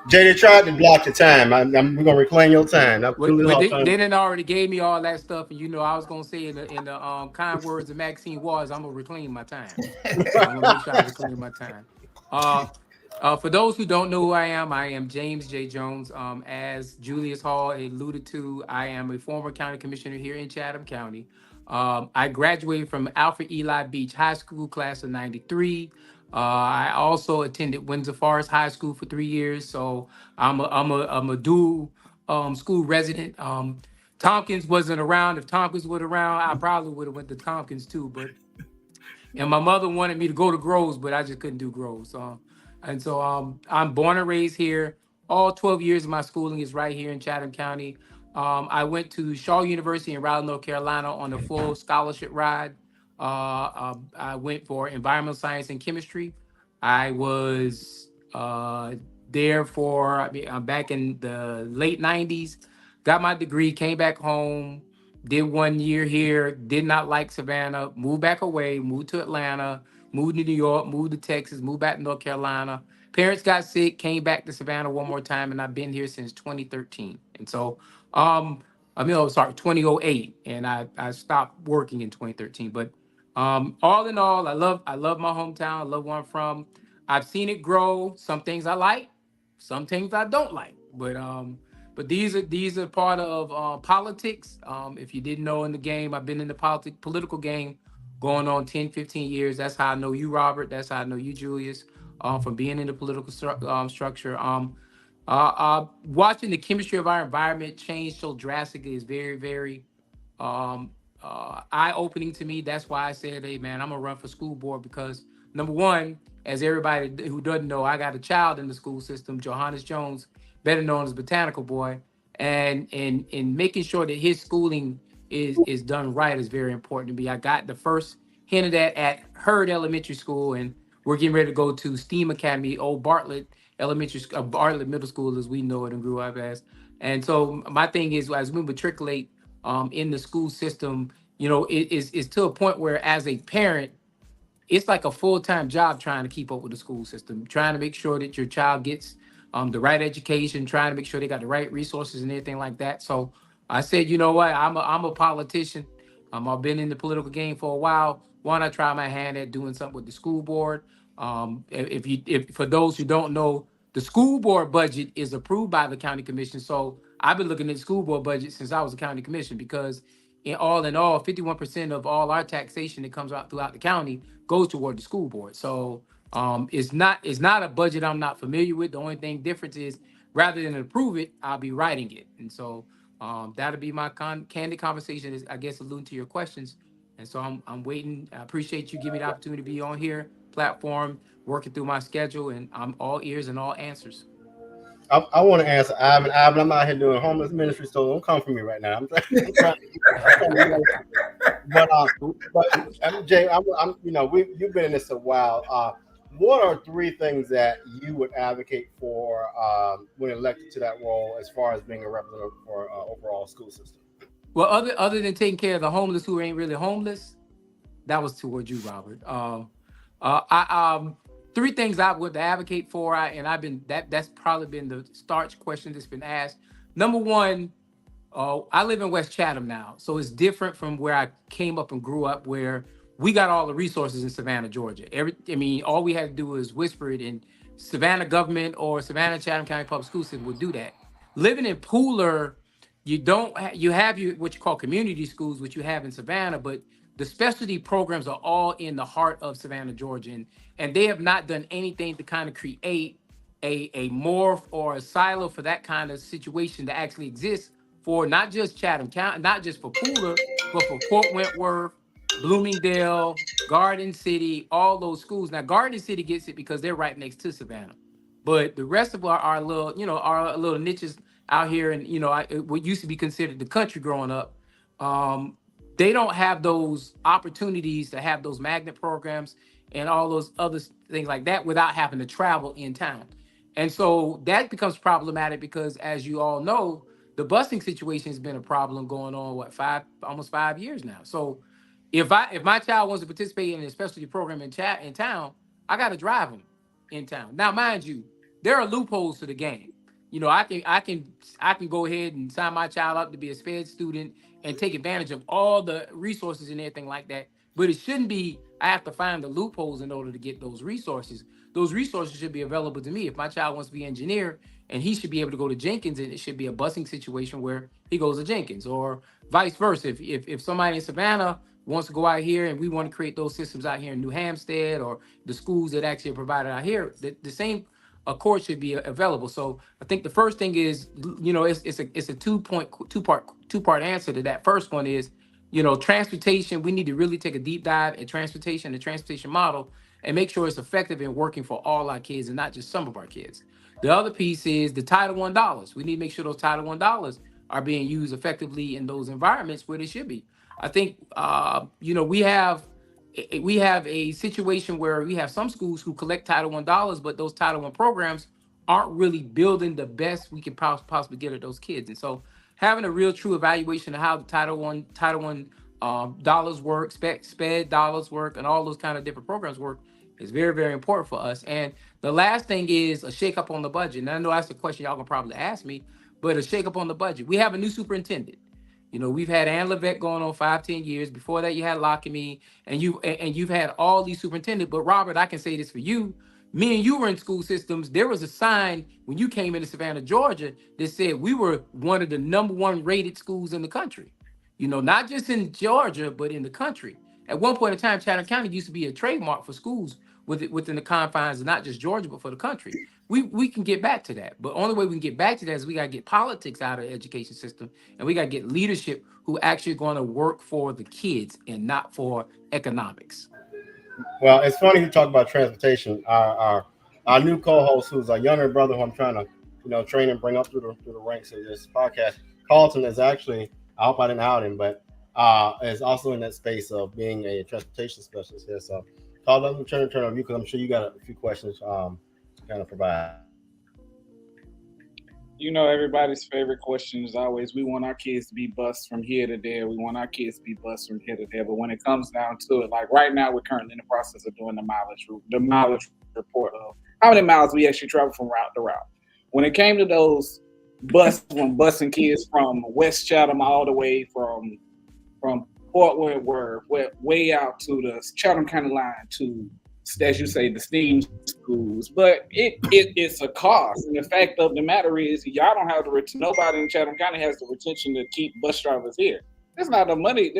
Jay, they tried to block your time. We're gonna reclaim your time. But they didn't already gave me all that stuff, and I was gonna say in the kind words of Maxine was, I'm gonna reclaim my time. I'm gonna make sure I reclaim my time. For those who don't know who I am James J. Jones. As Julius Hall alluded to, I am a former county commissioner here in Chatham County. I graduated from Alfred Eli Beach High School class of '93. I also attended Windsor Forest High School for 3 years, so I'm a dual school resident. Tompkins wasn't around. If Tompkins was around, I probably would have went to Tompkins too. And my mother wanted me to go to Groves, but I just couldn't do Groves. So I'm born and raised here. All 12 years of my schooling is right here in Chatham County. I went to Shaw University in Raleigh, North Carolina on a full scholarship ride. I went for environmental science and chemistry. I was there I'm back in the late 90s, got my degree, came back home, did 1 year here, did not like Savannah, moved back away, moved to Atlanta, moved to New York, moved to Texas, moved back to North Carolina. Parents got sick, came back to Savannah one more time, and I've been here since 2013. And so, 2008, and I stopped working in 2013. But all in all, I love my hometown. I love where I'm from. I've seen it grow. Some things I like, some things I don't like. But these are part of politics. If you didn't know in the game, I've been in the political game going on 10, 15 years. That's how I know you, Robert. That's how I know you, Julius, from being in the political structure. Watching the chemistry of our environment change so drastically is very, very eye-opening to me. That's why I said, hey, man, I'm going to run for school board because, number one, as everybody who doesn't know, I got a child in the school system, Johannes Jones, better known as Botanical Boy, and making sure that his schooling is done right is very important to me. I got the first hint of that at Hurd Elementary School, and we're getting ready to go to STEAM Academy, old Bartlett Bartlett Middle School, as we know it and grew up as. And so my thing is, as we matriculate in the school system, it's to a point where, as a parent, it's like a full-time job trying to keep up with the school system, trying to make sure that your child gets the right education, trying to make sure they got the right resources and everything like that. So I said, you know what, I'm a politician. I've been in the political game for a while. Why not try my hand at doing something with the school board? If for those who don't know, the school board budget is approved by the county commission. So I've been looking at the school board budget since I was a county commission, because in all, 51% of all our taxation that comes out throughout the county goes toward the school board. So it's not a budget I'm not familiar with. The only thing difference is, rather than approve it, I'll be writing it. And so that'll be my candid conversation, is, I guess, alluding to your questions. And so I'm waiting. I appreciate you giving me the opportunity to be on here platform, working through my schedule, and I'm all ears and all answers. I want to answer Ivan. I'm out here doing homeless ministry, so don't come for me right now. I'm trying but Jay, you've been in this a while. What are 3 things that you would advocate for when elected to that role, as far as being a representative for overall school system? Well, other than taking care of the homeless who ain't really homeless, that was towards you, Robert. 3 things I would advocate for, and I've been that's probably been the starch question that's been asked. Number one, I live in West Chatham now, so it's different from where I came up and grew up, where we got all the resources in Savannah, Georgia. All we had to do was whisper it, and Savannah government or Savannah Chatham County Public School System would do that. Living in Pooler, you have what you call community schools, which you have in Savannah, but the specialty programs are all in the heart of Savannah, Georgia, and they have not done anything to kind of create a morph or a silo for that kind of situation to actually exist for not just Chatham County, not just for Pooler, but for Fort Wentworth, Bloomingdale, Garden City, all those schools. Now, Garden City gets it because they're right next to Savannah, but the rest of our little, our little niches out here, and what used to be considered the country growing up, um, they don't have those opportunities to have those magnet programs and all those other things like that without having to travel in town. And so that becomes problematic because, as you all know, the busing situation has been a problem going on what almost 5 years now. So if my child wants to participate in a specialty program in town, I got to drive them in town. Now, mind you, there are loopholes to the game. You know, I can go ahead and sign my child up to be a sped student and take advantage of all the resources and everything like that. But it shouldn't be I have to find the loopholes in order to get those resources. Those resources should be available to me. If my child wants to be an engineer and he should be able to go to Jenkins, and it should be a busing situation where he goes to Jenkins, or vice versa. If somebody in Savannah wants to go out here and we want to create those systems out here in New Hampstead, or the schools that actually are provided out here, the same accord should be available. So I think the first thing is, it's a two part answer to that. First one is, transportation. We need to really take a deep dive at transportation, the transportation model, and make sure it's effective and working for all our kids and not just some of our kids. The other piece is the Title I dollars. We need to make sure those Title I dollars are being used effectively in those environments where they should be. I think, we have a situation where we have some schools who collect Title I dollars, but those Title I programs aren't really building the best we can possibly get at those kids. And so having a real true evaluation of how the Title I dollars work, sped dollars work, and all those kind of different programs work is very, very important for us. And the last thing is a shakeup on the budget. And I know that's the question y'all gonna probably ask me, but a shakeup on the budget. We have a new superintendent. We've had Ann Levesque going on 5-10 years. Before that, you had Lockamy, and you've had all these superintendents. But Robert, I can say this for you. Me and you were in school systems. There was a sign when you came into Savannah, Georgia, that said we were one of the number one rated schools in the country. Not just in Georgia, but in the country. At one point in time, Chatham County used to be a trademark for schools within the confines of not just Georgia, but for the country. We can get back to that. But only way we can get back to that is we got to get politics out of the education system, and we got to get leadership who actually going to work for the kids and not for economics. Well, it's funny you talk about transportation. Our new co-host, who's a younger brother who I'm trying to, train and bring up through the ranks of this podcast, Carlton, is actually, I hope I didn't out him, but is also in that space of being a transportation specialist here. So, Carlton, let me turn on you because I'm sure you got a few questions to kind of provide. Everybody's favorite question is always, we want our kids to be bused from here to there. We want our kids to be bused from here to there. But when it comes down to it, like right now, we're currently in the process of doing the mileage report of how many miles we actually travel from route to route. When it came to those busing kids from West Chatham all the way from Port Wentworth, way out to the Chatham County line to, as you say, the STEAM schools, but it's a cost. And the fact of the matter is, y'all don't have nobody in Chatham County has the retention to keep bus drivers here. There's not enough money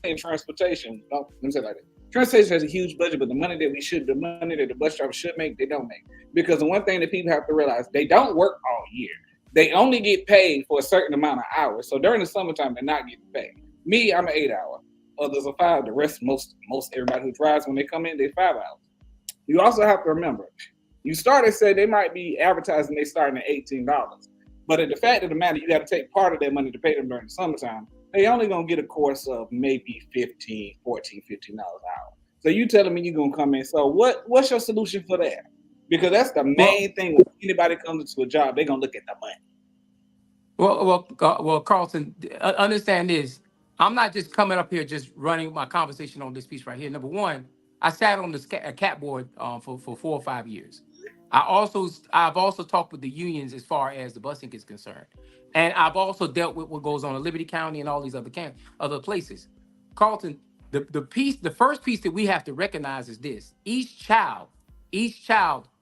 in transportation. No, let me say it like that. Transportation has a huge budget, but the money that the bus drivers should make, they don't make. Because the one thing that people have to realize, they don't work all year. They only get paid for a certain amount of hours. So during the summertime, they're not getting paid. Me, I'm an 8-hour. Others are 5. The rest, most everybody who drives, when they come in, they're 5 hours. You also have to remember, you say they might be advertising they starting at $18. But at the fact of the matter, you got to take part of that money to pay them during the summertime. They only going to get a course of maybe $15 an hour. So you telling me you're going to come in. So what's your solution for that? Because that's the main thing. When anybody comes into a job, they're going to look at the money. Well, Carlton, understand this. I'm not just coming up here just running my conversation on this piece right here. Number one, I sat on this CAT board for 4 or 5 years. I've also talked with the unions as far as the busing is concerned, and I've also dealt with what goes on in Liberty County and all these other places. Carlton, the first piece that we have to recognize is this: each child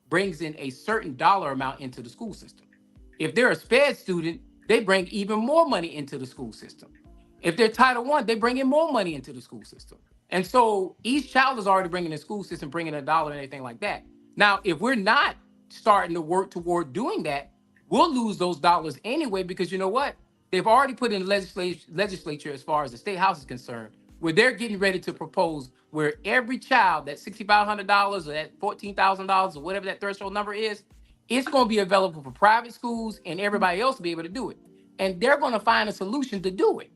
brings in a certain dollar amount into the school system. If they're a SPED student, they bring even more money into the school system. If they're Title I, they bring in more money into the school system. And so each child is already bringing the school system, bringing $1 and anything like that. Now, if we're not starting to work toward doing that, we'll lose those dollars anyway, because you know what? They've already put in the legislature as far as the state house is concerned, where they're getting ready to propose where every child, that $6,500 or that $14,000 or whatever that threshold number is, it's going to be available for private schools and everybody else to be able to do it. And they're going to find a solution to do it.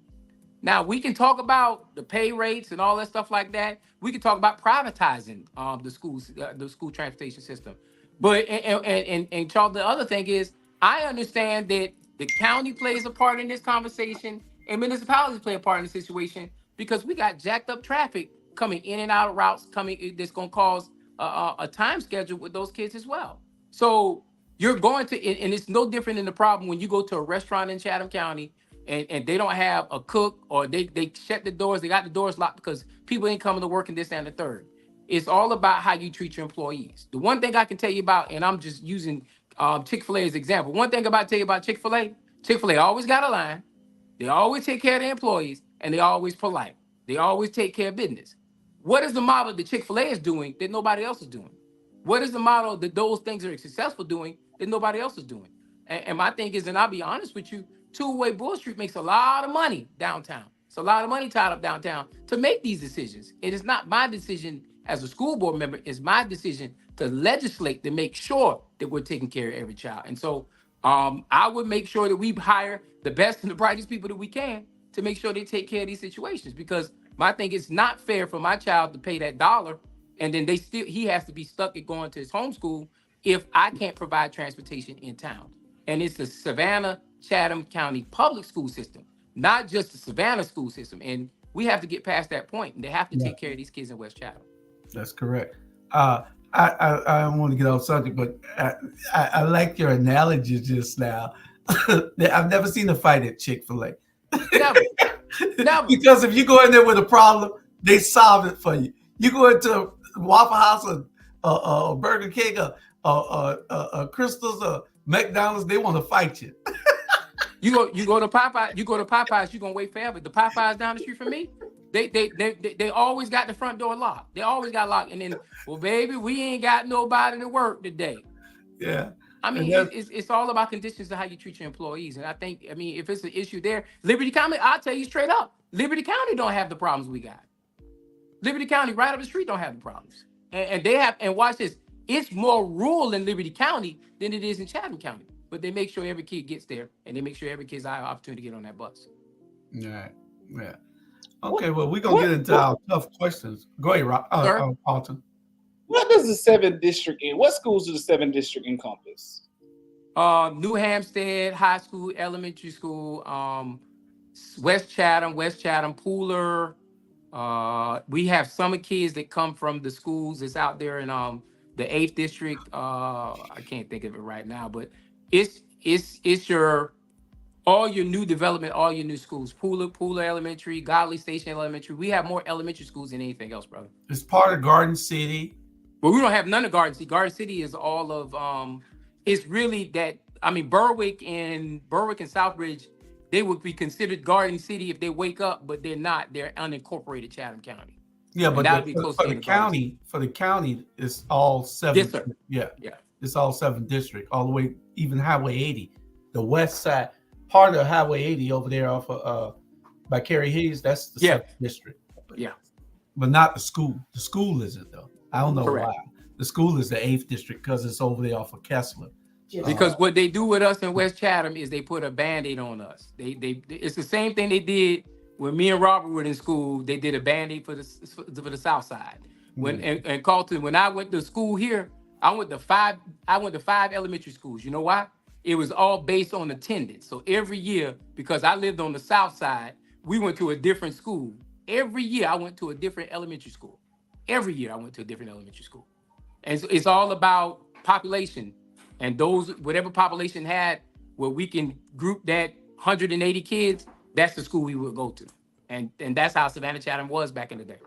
Now we can talk about the pay rates and all that stuff like that. We can talk about privatizing the school transportation system. But and Charles, the other thing is, I understand that the county plays a part in this conversation, and municipalities play a part in the situation because we got jacked up traffic coming in and out of routes coming. That's going to cause a time schedule with those kids as well. So you're going to, and it's no different than the problem when you go to a restaurant in Chatham County and they don't have a cook, or they shut the doors, they got the doors locked because people ain't coming to work and this and the third. It's all about how you treat your employees. The one thing I can tell you about, and I'm just using Chick-fil-A as an example. One thing about tell you about Chick-fil-A always got a line. They always take care of their employees, and they always polite. They always take care of business. What is the model that Chick-fil-A is doing that nobody else is doing? What is the model that those things are successful doing that nobody else is doing? And my thing is, and I'll be honest with you, two-way Bull Street makes a lot of money downtown. It's a lot of money tied up downtown to make these decisions. It is not my decision as a school board member. It's my decision to legislate to make sure that we're taking care of every child. And so I would make sure that we hire the best and the brightest people that we can to make sure they take care of these situations. Because my thing is not fair for my child to pay that $1 and then he has to be stuck at going to his homeschool if I can't provide transportation in town. And it's the Savannah Chatham County public school system, not just the Savannah school system. And we have to get past that point, and they have to take care of these kids in West Chatham. That's correct. I don't want to get off subject, but I like your analogy just now. I've never seen a fight at Chick-fil-A. Never. Because if you go in there with a problem, they solve it for you. You go into Waffle House or Burger King or Crystal's or McDonald's, they want to fight you. You go to Popeyes, you're gonna wait forever. The Popeyes down the street from me, they always got the front door locked. They always got locked. And then, well, baby, we ain't got nobody to work today. Yeah. I mean, it's all about conditions of how you treat your employees. And I think, if it's an issue there, Liberty County, I'll tell you straight up, Liberty County don't have the problems we got. Liberty County, right up the street, don't have the problems. And they have, and watch this, it's more rural in Liberty County than it is in Chatham County. But they make sure every kid gets there, and they make sure every kid's have an opportunity to get on that bus. Yeah. Okay, well, we're going to get into our tough questions. Go ahead, Alton. What does the 7th district what schools does the 7th district encompass? New Hampstead High School, Elementary School, West Chatham, Pooler. We have summer kids that come from the schools that's out there in the 8th district. I can't think of it right now, but it's all your new development, all your new schools. Pooler Elementary, Godley Station Elementary. We have more elementary schools than anything else, brother. It's part of Garden City. But we don't have none of Garden City. Garden City is all of it's really that. Berwick and Southbridge, they would be considered Garden City if they wake up, but they're not. They're unincorporated Chatham County. Yeah, but for the county, it's all 7. Yes, sir. Yeah. It's all 7 district, all the way, even Highway 80. The west side, part of Highway 80 over there off of by Kerry Hayes, that's the 7th district. Yeah. But not the school. The school isn't, though. I don't know why. The school is the 8th district because it's over there off of Kessler. Because what they do with us in West Chatham is they put a Band-Aid on us. It's the same thing they did when me and Robert were in school. They did a Band-Aid for the South Side. And Carlton, when I went to school here, I went to 5 elementary schools. You know why? It was all based on attendance. So every year, because I lived on the South Side, we went to a different school. Every year I went to a different elementary school. And so it's all about population. And those, whatever population had, where we can group that 180 kids, that's the school we would go to. And that's how Savannah Chatham was back in the day.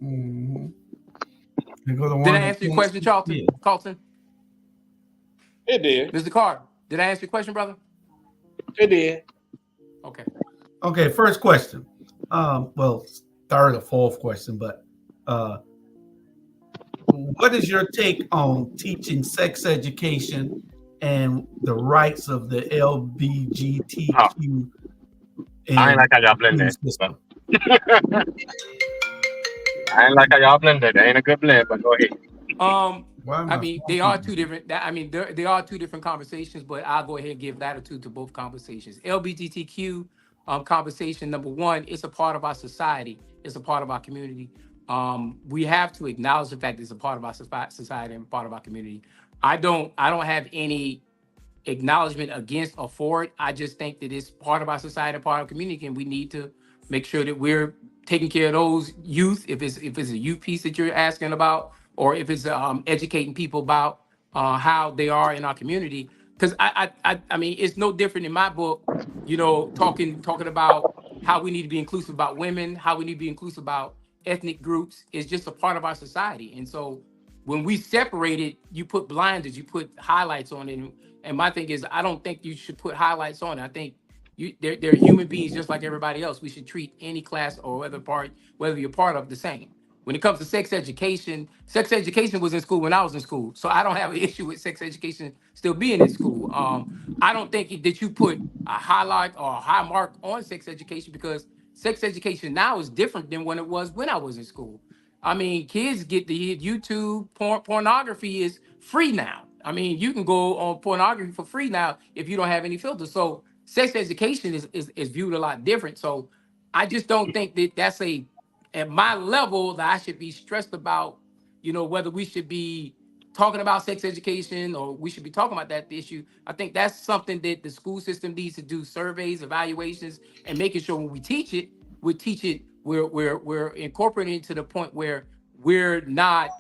Mm-hmm. Did I answer your question, Carlton? It did. Mr. Carter, did I answer your question, brother? It did. Okay, first question. Well, third or fourth question, but what is your take on teaching sex education and the rights of the LGBTQ? I ain't like how y'all blend that. I ain't like how y'all blend that. That ain't a good blend, but go ahead. They are two different. They are two different conversations, but I'll go ahead and give latitude to both conversations. LGBTQ, conversation. Number one, it's a part of our society. It's a part of our community. We have to acknowledge the fact that it's a part of our society and part of our community. I don't have any acknowledgement against or for it. I just think that it's part of our society and part of our community, and we need to make sure that we're taking care of those youth. If it's a youth piece that you're asking about, or if it's educating people about how they are in our community. Because I mean, it's no different in my book. Talking about how we need to be inclusive about women, how we need to be inclusive about ethnic groups. Is just a part of our society, and so when we separate it, you put blinders, you put highlights on it. And my thing is, I don't think you should put highlights on it. I think they're human beings just like everybody else. We should treat any class or whether you're part of the same. When it comes to sex education was in school when I was in school. So I don't have an issue with sex education still being in school. I don't think that you put a highlight or a high mark on sex education, because sex education now is different than when it was when I was in school. I mean, kids get the YouTube pornography is free now. I mean, you can go on pornography for free now if you don't have any filters. So sex education is viewed a lot different. So I just don't think that that's at my level that I should be stressed about, whether we should be talking about sex education or we should be talking about that issue. I think that's something that the school system needs to do surveys, evaluations, and making sure when we teach it, we're incorporating it to the point where we're not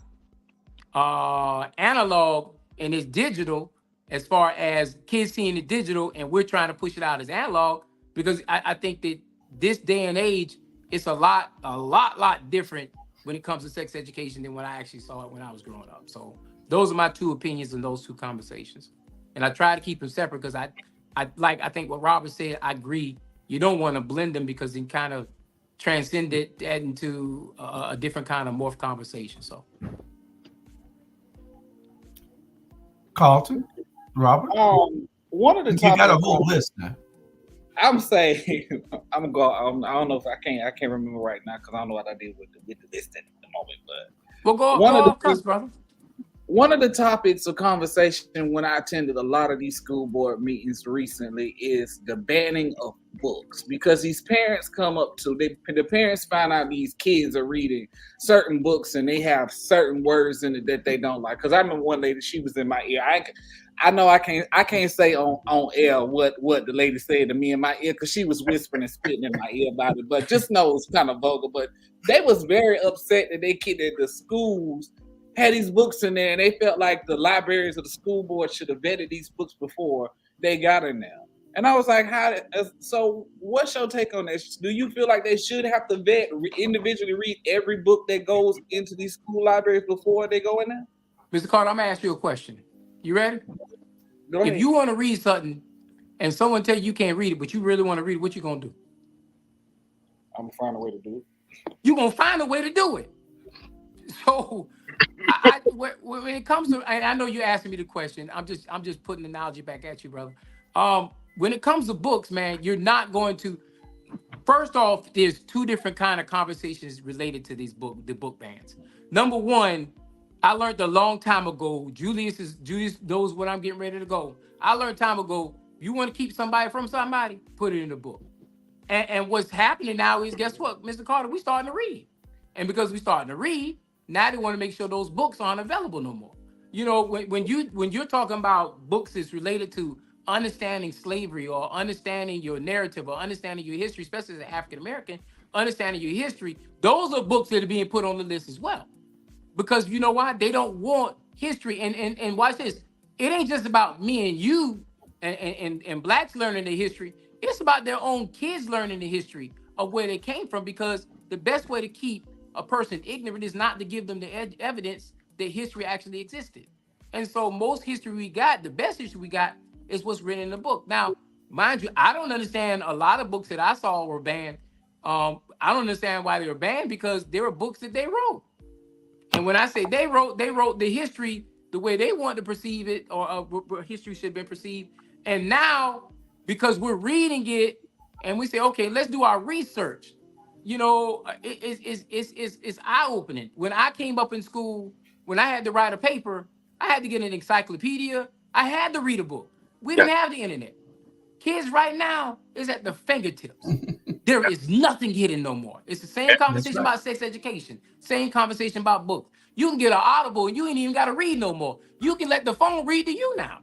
analog and it's digital, as far as kids seeing the digital and we're trying to push it out as analog, because I think that this day and age, it's a lot different when it comes to sex education than when I actually saw it when I was growing up. So those are my two opinions in those two conversations. And I try to keep them separate because I think what Robert said, I agree. You don't want to blend them because it kind of transcended that into a different kind of morph conversation. So Carlton, Robert, one of the you topics got a whole list now. I'm saying I'm gonna go. I don't know if I can't remember right now because I don't know what I did with the list at the moment. But we'll go off cuss, brother. One of the topics of conversation when I attended a lot of these school board meetings recently is the banning of books, because these parents come up to the parents find out these kids are reading certain books and they have certain words in it that they don't like. Because I remember one lady, she was in my ear. I know I can't say on air what the lady said to me in my ear because she was whispering and spitting in my ear about it. But just know it's kind of vulgar. But they was very upset that that the schools had these books in there, and they felt like the libraries of the school board should have vetted these books before they got in there. And I was like, so what's your take on this? Do you feel like they should have to individually read every book that goes into these school libraries before they go in there? Mr. Carter, I'm going to ask you a question. You ready? Go ahead. If you want to read something and someone tell you can't read it, but you really want to read it, what you going to do? I'm going to find a way to do it. You're going to find a way to do it. So when it comes to, I know you're asking me the question. I'm just putting the analogy back at you, brother. When it comes to books, man, you're not going to. First off, there's two different kind of conversations related to the book bans. Number one, I learned a long time ago. Julius knows what I'm getting ready to go. I learned time ago. You want to keep somebody from somebody, put it in the book. And what's happening now is, guess what, Mr. Carter, we starting to read, and because we starting to read. Now they want to make sure those books aren't available no more. When you're talking about books that's related to understanding slavery or understanding your narrative or understanding your history, especially as an African American, understanding your history, those are books that are being put on the list as well. Because you know why? They don't want history. And watch this. It ain't just about me and you and blacks learning the history. It's about their own kids learning the history of where they came from, because the best way to keep a person ignorant is not to give them the evidence that history actually existed. And so most history we got, the best history we got, is what's written in the book. Now, mind you, I don't understand a lot of books that I saw were banned. I don't understand why they were banned, because there were books that they wrote. And when I say they wrote the history the way they wanted to perceive it, or history should have been perceived. And now, because we're reading it and we say, okay, let's do our research. It's eye-opening. When I came up in school, when I had to write a paper, I had to get an encyclopedia. I had to read a book. We didn't have the internet. Kids right now is at the fingertips. There is nothing hidden no more. It's the same conversation about sex education, same conversation about books. You can get an Audible and you ain't even got to read no more. You can let the phone read to you now.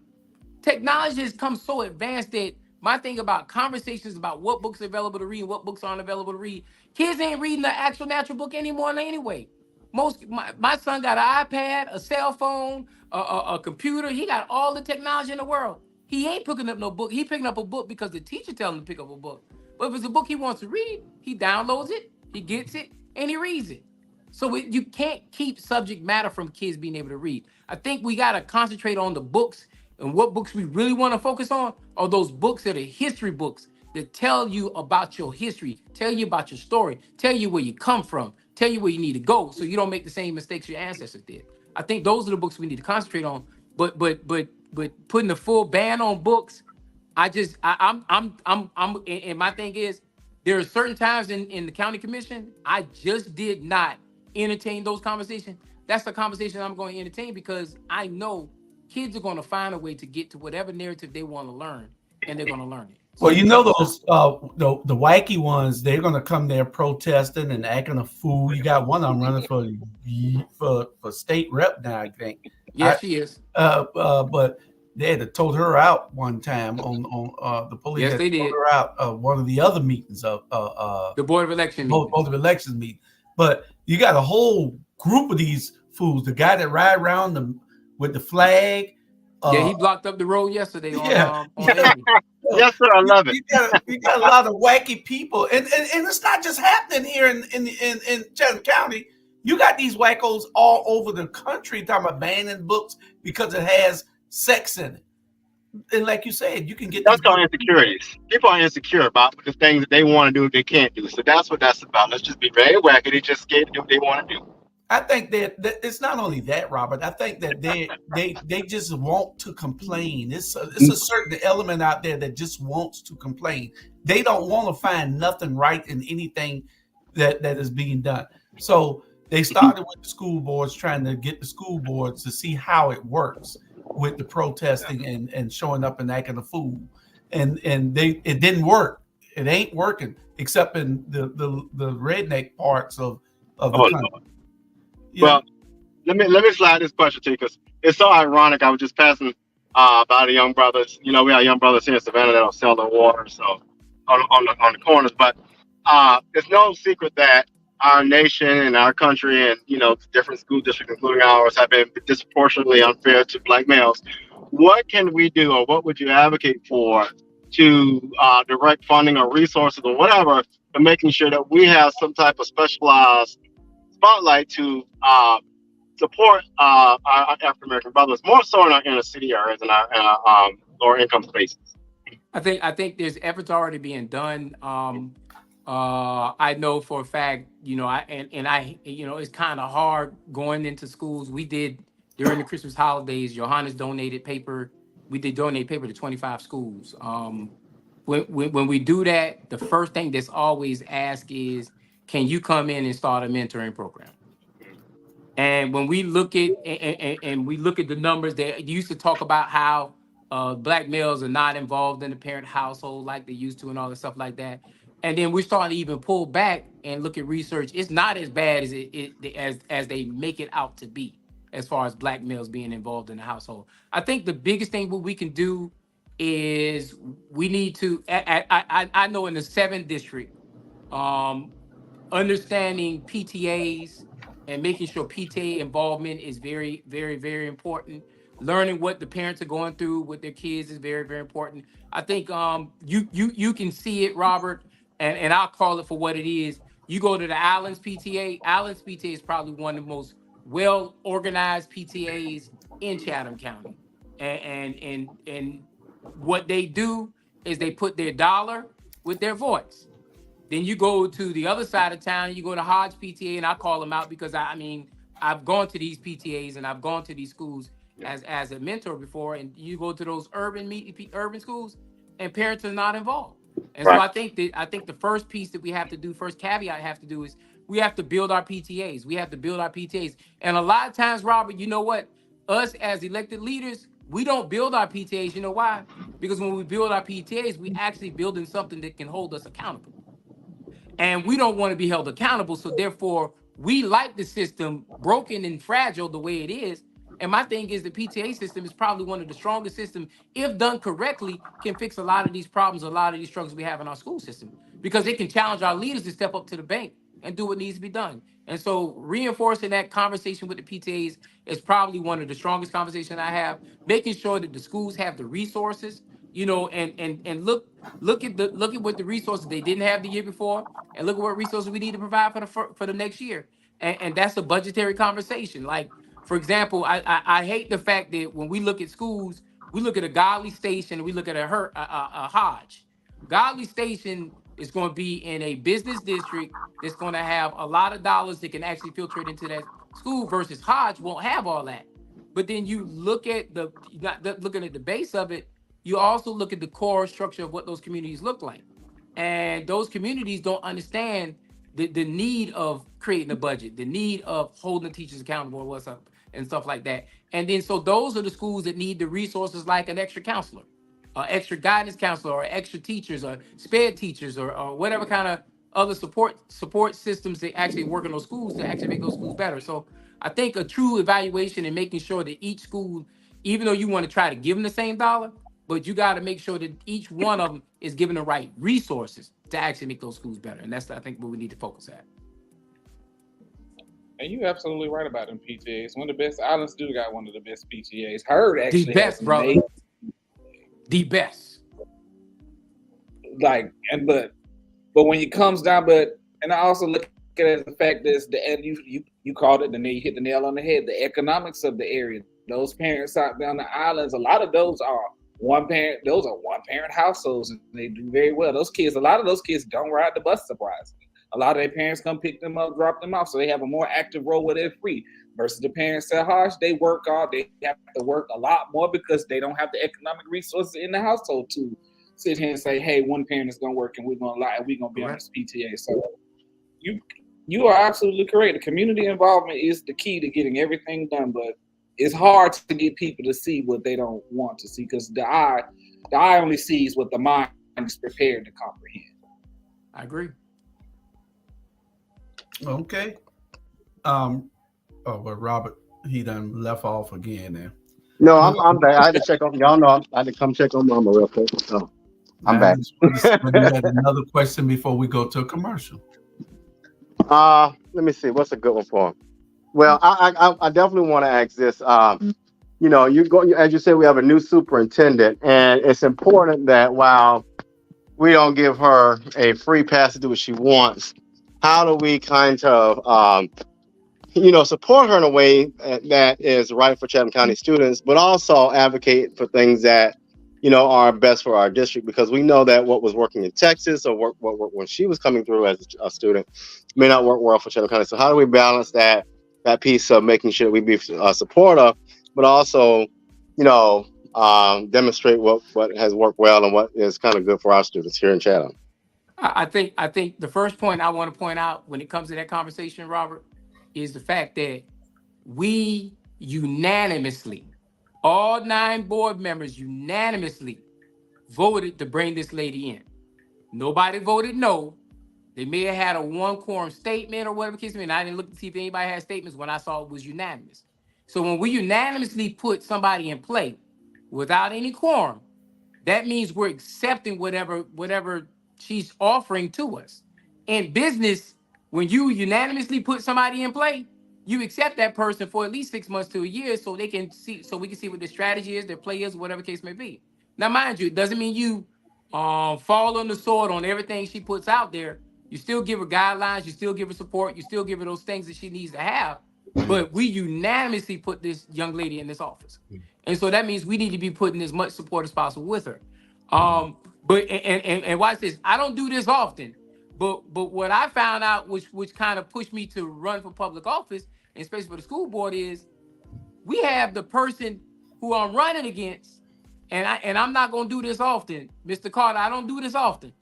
Technology has come so advanced that my thing about conversations about what books are available to read and what books aren't available to read, kids ain't reading the actual natural book anymore anyway. My son got an iPad, a cell phone, a computer. He got all the technology in the world. He ain't picking up no book. He picking up a book because the teacher telling him to pick up a book. But if it's a book he wants to read, he downloads it, he gets it, and he reads it. So you can't keep subject matter from kids being able to read. I think we got to concentrate on the books, and what books we really want to focus on are those books that are history books that tell you about your history, tell you about your story, tell you where you come from, tell you where you need to go so you don't make the same mistakes your ancestors did. I think those are the books we need to concentrate on. But putting a full ban on books, and my thing is, there are certain times in the county commission, I just did not entertain those conversations. That's the conversation I'm going to entertain because I know kids are going to find a way to get to whatever narrative they want to learn, and they're going to learn it. So well, you know those the wacky ones, they're going to come there protesting and acting a fool. You got one I'm running for state rep now, I think. Yes, she is. But they had to tote her out one time on the police. Yes, they did. Her out one of the other meetings of the Board of Election meeting. Board of Elections meeting. But you got a whole group of these fools. The guy that ride around with the flag. Yeah, he blocked up the road yesterday. On Yes, sir. I love it. You got a lot of wacky people, and it's not just happening here in Chatham County. You got these wackos all over the country talking about banning books because it has sex in it. And like you said, you can get that's called insecurities. People are insecure about the things that they want to do, they can't do. So that's what that's about. Let's just be very wacky. They just scared to do what they want to do. I think that it's not only that, Robert. I think that they just want to complain. It's a certain element out there that just wants to complain. They don't want to find nothing right in anything that is being done. So they started with the school boards, trying to get the school boards to see how it works with the protesting and showing up and acting a fool. And it didn't work. It ain't working except in the redneck parts of the country. Well, let me slide this question to you because it's so ironic. I was just passing by the young brothers. You know, we have young brothers here in Savannah that don't sell their water, so on the corners. But it's no secret that our nation and our country and different school districts, including ours, have been disproportionately unfair to Black males. What can we do, or what would you advocate for to direct funding or resources or whatever for making sure that we have some type of specialized spotlight to support our African American brothers, more so in our inner city areas and our lower income spaces? I think there's efforts already being done. I know for a fact, it's kind of hard going into schools. We did during the Christmas holidays. Johannes donated paper. We did donate paper to 25 schools. When we do that, the first thing that's always asked is, can you come in and start a mentoring program? And when we look at and we look at the numbers, they used to talk about how Black males are not involved in the parent household like they used to and all that stuff like that. And then we're starting to even pull back and look at research. It's not as bad as they make it out to be as far as Black males being involved in the household. I think the biggest thing what we can do is we need to, I know in the 7th district, understanding PTAs and making sure PTA involvement is very, very, very important. Learning what the parents are going through with their kids is very, very important. I think you can see it, Robert, and I'll call it for what it is. You go to the Islands PTA. Islands PTA is probably one of the most well-organized PTAs in Chatham County. And what they do is they put their dollar with their voice. Then you go to the other side of town, you go to Hodge PTA, and I call them out because I've gone to these PTAs and I've gone to these schools as a mentor before, and you go to those urban schools, and parents are not involved. And right. So I think the first piece that we have to do, first caveat I have to do is we have to build our PTAs. We have to build our PTAs. And a lot of times, Robert, you know what? Us as elected leaders, We don't build our PTAs. You know why? Because when we build our PTAs, we actually building something that can hold us accountable. And we don't want to be held accountable. So therefore, we like the system broken and fragile the way it is. And my thing is the PTA system is probably one of the strongest systems, if done correctly, can fix a lot of these problems, a lot of these struggles we have in our school system, because it can challenge our leaders to step up to the bank and do what needs to be done. And so reinforcing that conversation with the PTAs is probably one of the strongest conversations I have, making sure that the schools have the resources, and look at what the resources they didn't have the year before, and look at what resources we need to provide for the next year. And that's a budgetary conversation. Like, for example, I hate the fact that when we look at schools, we look at a Godly Station, and we look at a Hodge. Godly Station is going to be in a business district that's going to have a lot of dollars that can actually filtrate into that school, versus Hodge won't have all that. But then you look at looking at the base of it, you also look at the core structure of what those communities look like. And those communities don't understand the need of creating a budget, the need of holding the teachers accountable, and what's up, and stuff like that. And then so those are the schools that need the resources like an extra counselor, or extra guidance counselor, or extra teachers, or sped teachers, or whatever kind of other support systems that actually work in those schools to actually make those schools better. So I think a true evaluation and making sure that each school, even though you want to try to give them the same dollar, but you got to make sure that each one of them is given the right resources to actually make those schools better. And that's, I think, what we need to focus at. And you're absolutely right about them PTAs. One of the best islands do got one of the best PTAs. Herd actually the best, has brother. The best. Like, and but when it comes down, and I also look at it as the fact that and you called it, and then you hit the nail on the head. The economics of the area. Those parents out there on the islands, a lot of those are one parent households, and they do very well. A lot of those kids don't ride the bus, surprisingly. A lot of their parents come pick them up, drop them off, so they have a more active role where they're free. Versus the parents at Hodge, they work all day, they have to work a lot more because they don't have the economic resources in the household to sit here and say, hey, one parent is going to work and we're going to lie and we're going to be on this PTA. So you are absolutely correct. The community involvement is the key to getting everything done, but it's hard to get people to see what they don't want to see, because the eye only sees what the mind is prepared to comprehend. I agree. Okay. Well, Robert, he done left off again now. No, I'm back. I had to check on y'all. Know I had to come check on Mama real quick. So I'm back. We had another question before we go to a commercial. Let me see. What's a good one for him? Well, I definitely want to ask this. As you said, we have a new superintendent, and it's important that while we don't give her a free pass to do what she wants, how do we kind of, support her in a way that is right for Chatham County students, but also advocate for things that, are best for our district, because we know that what was working in Texas or what when she was coming through as a student may not work well for Chatham County. So how do we balance that piece of making sure we be supportive, but also, demonstrate what has worked well and what is kind of good for our students here in Chatham? I think the first point I want to point out when it comes to that conversation, Robert, is the fact that we unanimously, all 9 board members unanimously voted to bring this lady in. Nobody voted no. They may have had a 1 quorum statement or whatever case may be, and I didn't look to see if anybody had statements. When I saw it was unanimous. So when we unanimously put somebody in play without any quorum, that means we're accepting whatever she's offering to us. In business, when you unanimously put somebody in play, you accept that person for at least 6 months to a year so we can see what their strategy is, their play is, whatever case may be. Now, mind you, it doesn't mean you fall on the sword on everything she puts out there. You still give her guidelines, you still give her support, you still give her those things that she needs to have. But we unanimously put this young lady in this office. And so that means we need to be putting as much support as possible with her. But watch this. I don't do this often, but what I found out, which kind of pushed me to run for public office, and especially for the school board, is we have the person who I'm running against, and I'm not gonna do this often, Mr. Carter. I don't do this often,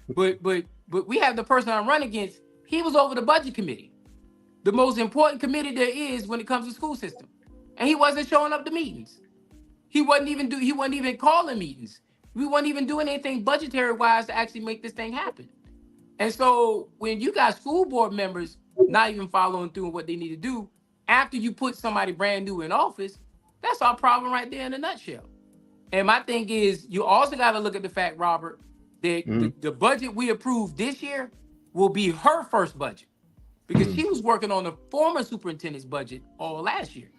but we have the person I'm running against. He was over the budget committee, the most important committee there is when it comes to school system, and he wasn't showing up to meetings. He wasn't even calling meetings. We wasn't even doing anything budgetary wise to actually make this thing happen. And so when you got school board members not even following through on what they need to do after you put somebody brand new in office, that's our problem right there in a nutshell. And my thing is, you also got to look at the fact, Robert, that the budget we approved this year will be her first budget because she was working on the former superintendent's budget all last year.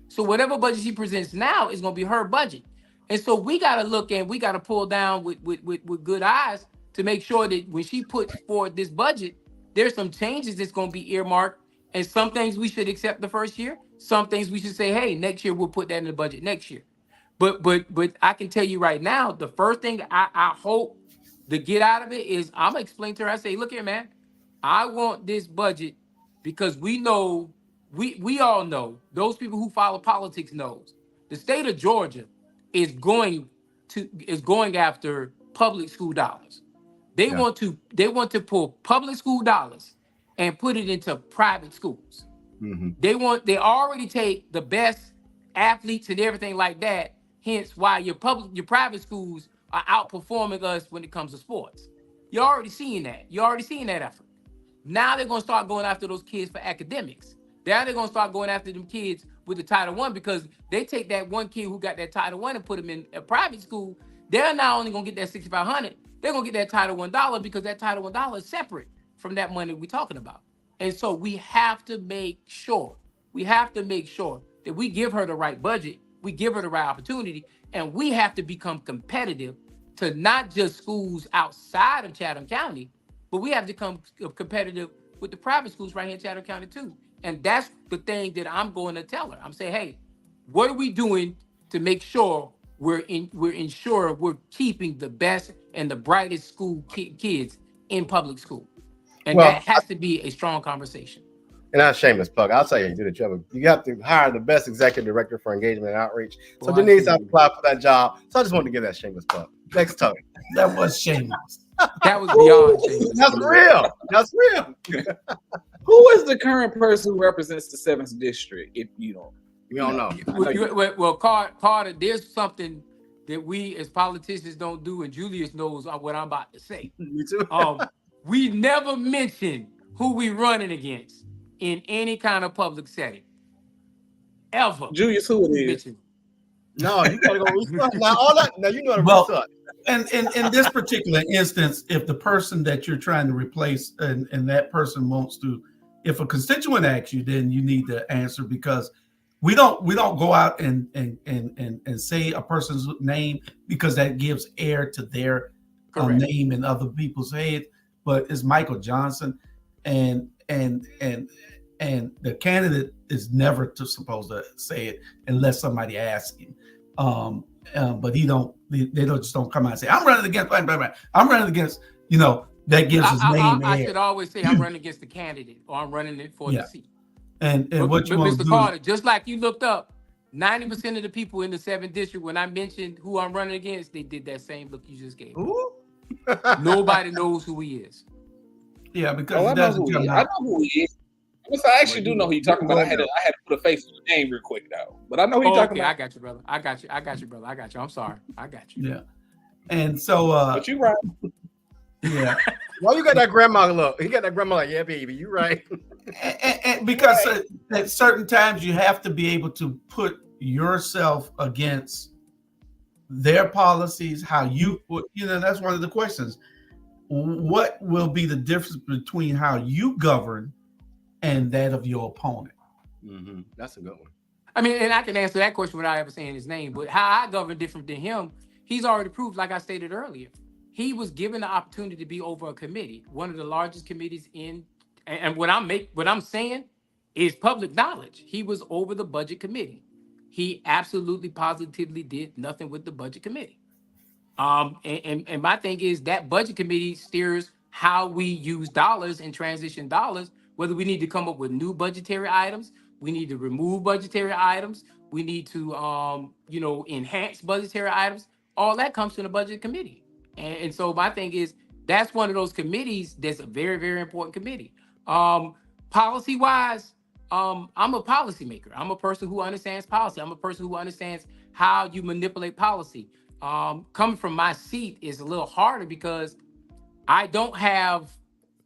So whatever budget she presents now is going to be her budget. And so we got to look and we got to pull down with good eyes to make sure that when she puts forward this budget, there's some changes that's going to be earmarked. And some things we should accept the first year. Some things we should say, hey, next year we'll put that in the budget next year. But I can tell you right now, the first thing I hope to get out of it is I'm going to explain to her. I say, look here, man, I want this budget because we know, we all know, those people who follow politics knows, the state of Georgia is going after public school dollars. They want to pull public school dollars and put it into private schools. They already take the best athletes and everything like that. Hence why your private schools are outperforming us when it comes to sports. You're already seeing that. You're already seeing that effort. Now they're going to start going after those kids for academics. Now they're going to start going after them kids with the Title I because they take that one kid who got that Title I and put him in a private school. They're not only going to get that $6,500, they're going to get that Title I dollar because that Title I dollar is separate from that money we're talking about. And so we have to make sure that we give her the right budget, we give her the right opportunity, and we have to become competitive to not just schools outside of Chatham County, but we have to become competitive with the private schools right here in Chatham County too. And that's the thing that I'm going to tell her. I'm saying, hey, what are we doing to make sure we're keeping the best and the brightest school kids in public school? And that has to be a strong conversation. And not a shameless plug. I'll tell you, you do the job. You have to hire the best executive director for engagement and outreach. So Denise, I applied for that job. So I just wanted to give that shameless plug. Next time. That was shameless. That was beyond shameless. That's real. That's real. Who is the current person who represents the 7th district? If you don't know. Well, Carter, there's something that we as politicians don't do, and Julius knows what I'm about to say. Me too. We never mention who we running against in any kind of public setting. Ever. Julius, who it is? No, you gotta go research. Now you know the research. And in this particular instance, if the person that you're trying to replace and that person wants to, if a constituent asks you, then you need to answer because we don't go out and say a person's name because that gives air to their name and other people's head. But it's Michael Johnson, and the candidate is never supposed to say it unless somebody asks him. But they just don't come out and say, I'm running against, I'm running against, that gives his name. I should always say I'm running against the candidate or I'm running it for the seat. And what you want to do, Mr. Carter, just like you looked up, 90% of the people in the 7th district, when I mentioned who I'm running against, they did that same look you just gave. Nobody knows who he is. Yeah, because I know who he is. I actually do know who you're talking about. I had to put a face on the name real quick though. But I know who you're talking about. I got you, brother. I got you, brother. I got you. I'm sorry. I got you. Yeah. And so but you right. Yeah. Why you got that grandma look? He got that grandma like, yeah, baby, you right. and because at certain times you have to be able to put yourself against their policies, how you put, that's one of the questions. What will be the difference between how you govern and that of your opponent? Mm-hmm. That's a good one. I mean, and I can answer that question without ever saying his name, but how I govern different than him, he's already proved, like I stated earlier, he was given the opportunity to be over a committee, one of the largest committees and what I'm saying is public knowledge. He was over the budget committee. He absolutely positively did nothing with the budget committee. And my thing is that budget committee steers how we use dollars and transition dollars, whether we need to come up with new budgetary items, we need to remove budgetary items, we need to enhance budgetary items. All that comes from the budget committee. And so my thing is that's one of those committees that's a very, very important committee. Policy wise, I'm a policymaker. I'm a person who understands policy. I'm a person who understands how you manipulate policy. Coming from my seat is a little harder because I don't have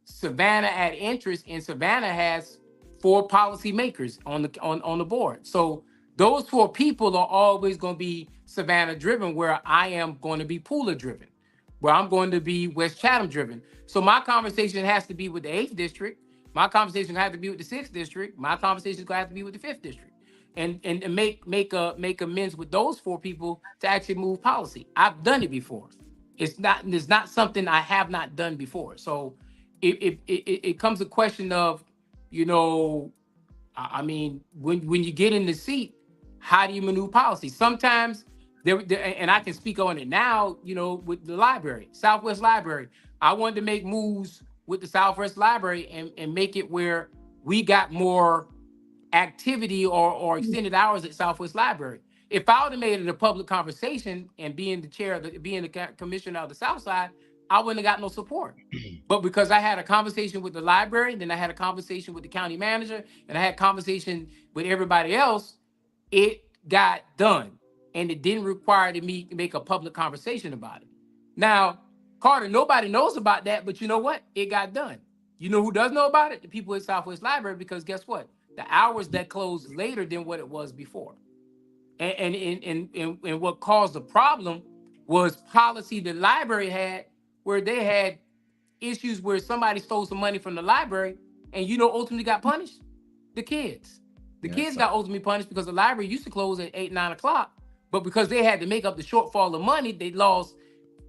Savannah at interest, and Savannah has 4 policymakers on the board. So those 4 people are always going to be Savannah driven, where I am going to be Pooler driven, where I'm going to be West Chatham driven. So my conversation has to be with the 8th district. My conversation has to be with the 6th district. My conversation is going to have to be with the 5th district, and make amends with those 4 people to actually move policy. I've done it before. It's not something I have not done before. So it comes a question of, you know, I mean, when you get in the seat, how do you maneuver policy? Sometimes and I can speak on it now, you know, with the library, Southwest Library. I wanted to make moves with the Southwest Library and make it where we got more activity or extended hours at Southwest Library. If I would have made it a public conversation and being the chair, being the commissioner of the South Side, I wouldn't have got no support. But because I had a conversation with the library, then I had a conversation with the county manager, and I had a conversation with everybody else, it got done. And it didn't require me to make a public conversation about it. Now, Carter, nobody knows about that, but you know what? It got done. You know who does know about it? The people at Southwest Library, because guess what? The hours that closed later than what it was before. And what caused the problem was policy the library had, where they had issues where somebody stole some money from the library, and you know ultimately got punished? The kids. The kids got ultimately punished because the library used to close at 8, 9 o'clock, but because they had to make up the shortfall of money they lost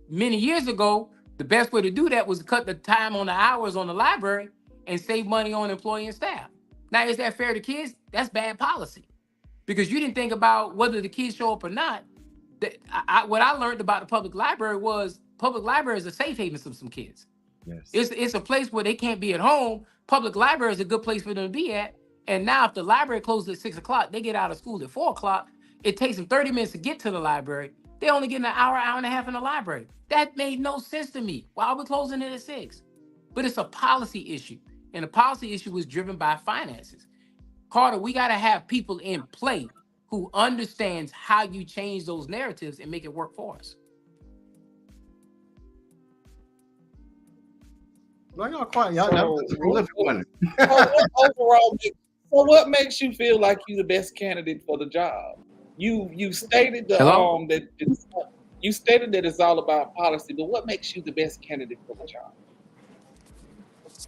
many years ago, the best way to do that was to cut the time on the hours on the library and save money on employee and staff. Now, is that fair to kids? That's bad policy, because you didn't think about whether the kids show up or not. What I learned about the public library was public library is a safe haven for some kids. Yes. It's a place where they can't be at home. Public library is a good place for them to be at. And now if the library closes at 6 o'clock, they get out of school at 4 o'clock. It takes them 30 minutes to get to the library. They only get an hour and a half in the library. That made no sense to me. Why are we closing it at 6? But it's a policy issue. And the policy issue was driven by finances. Carter, we got to have people in play who understands how you change those narratives and make it work for us. Well, y'all quiet. Y'all what makes you feel like you're the best candidate for the job? You stated that you stated that it's all about policy, but what makes you the best candidate for the job?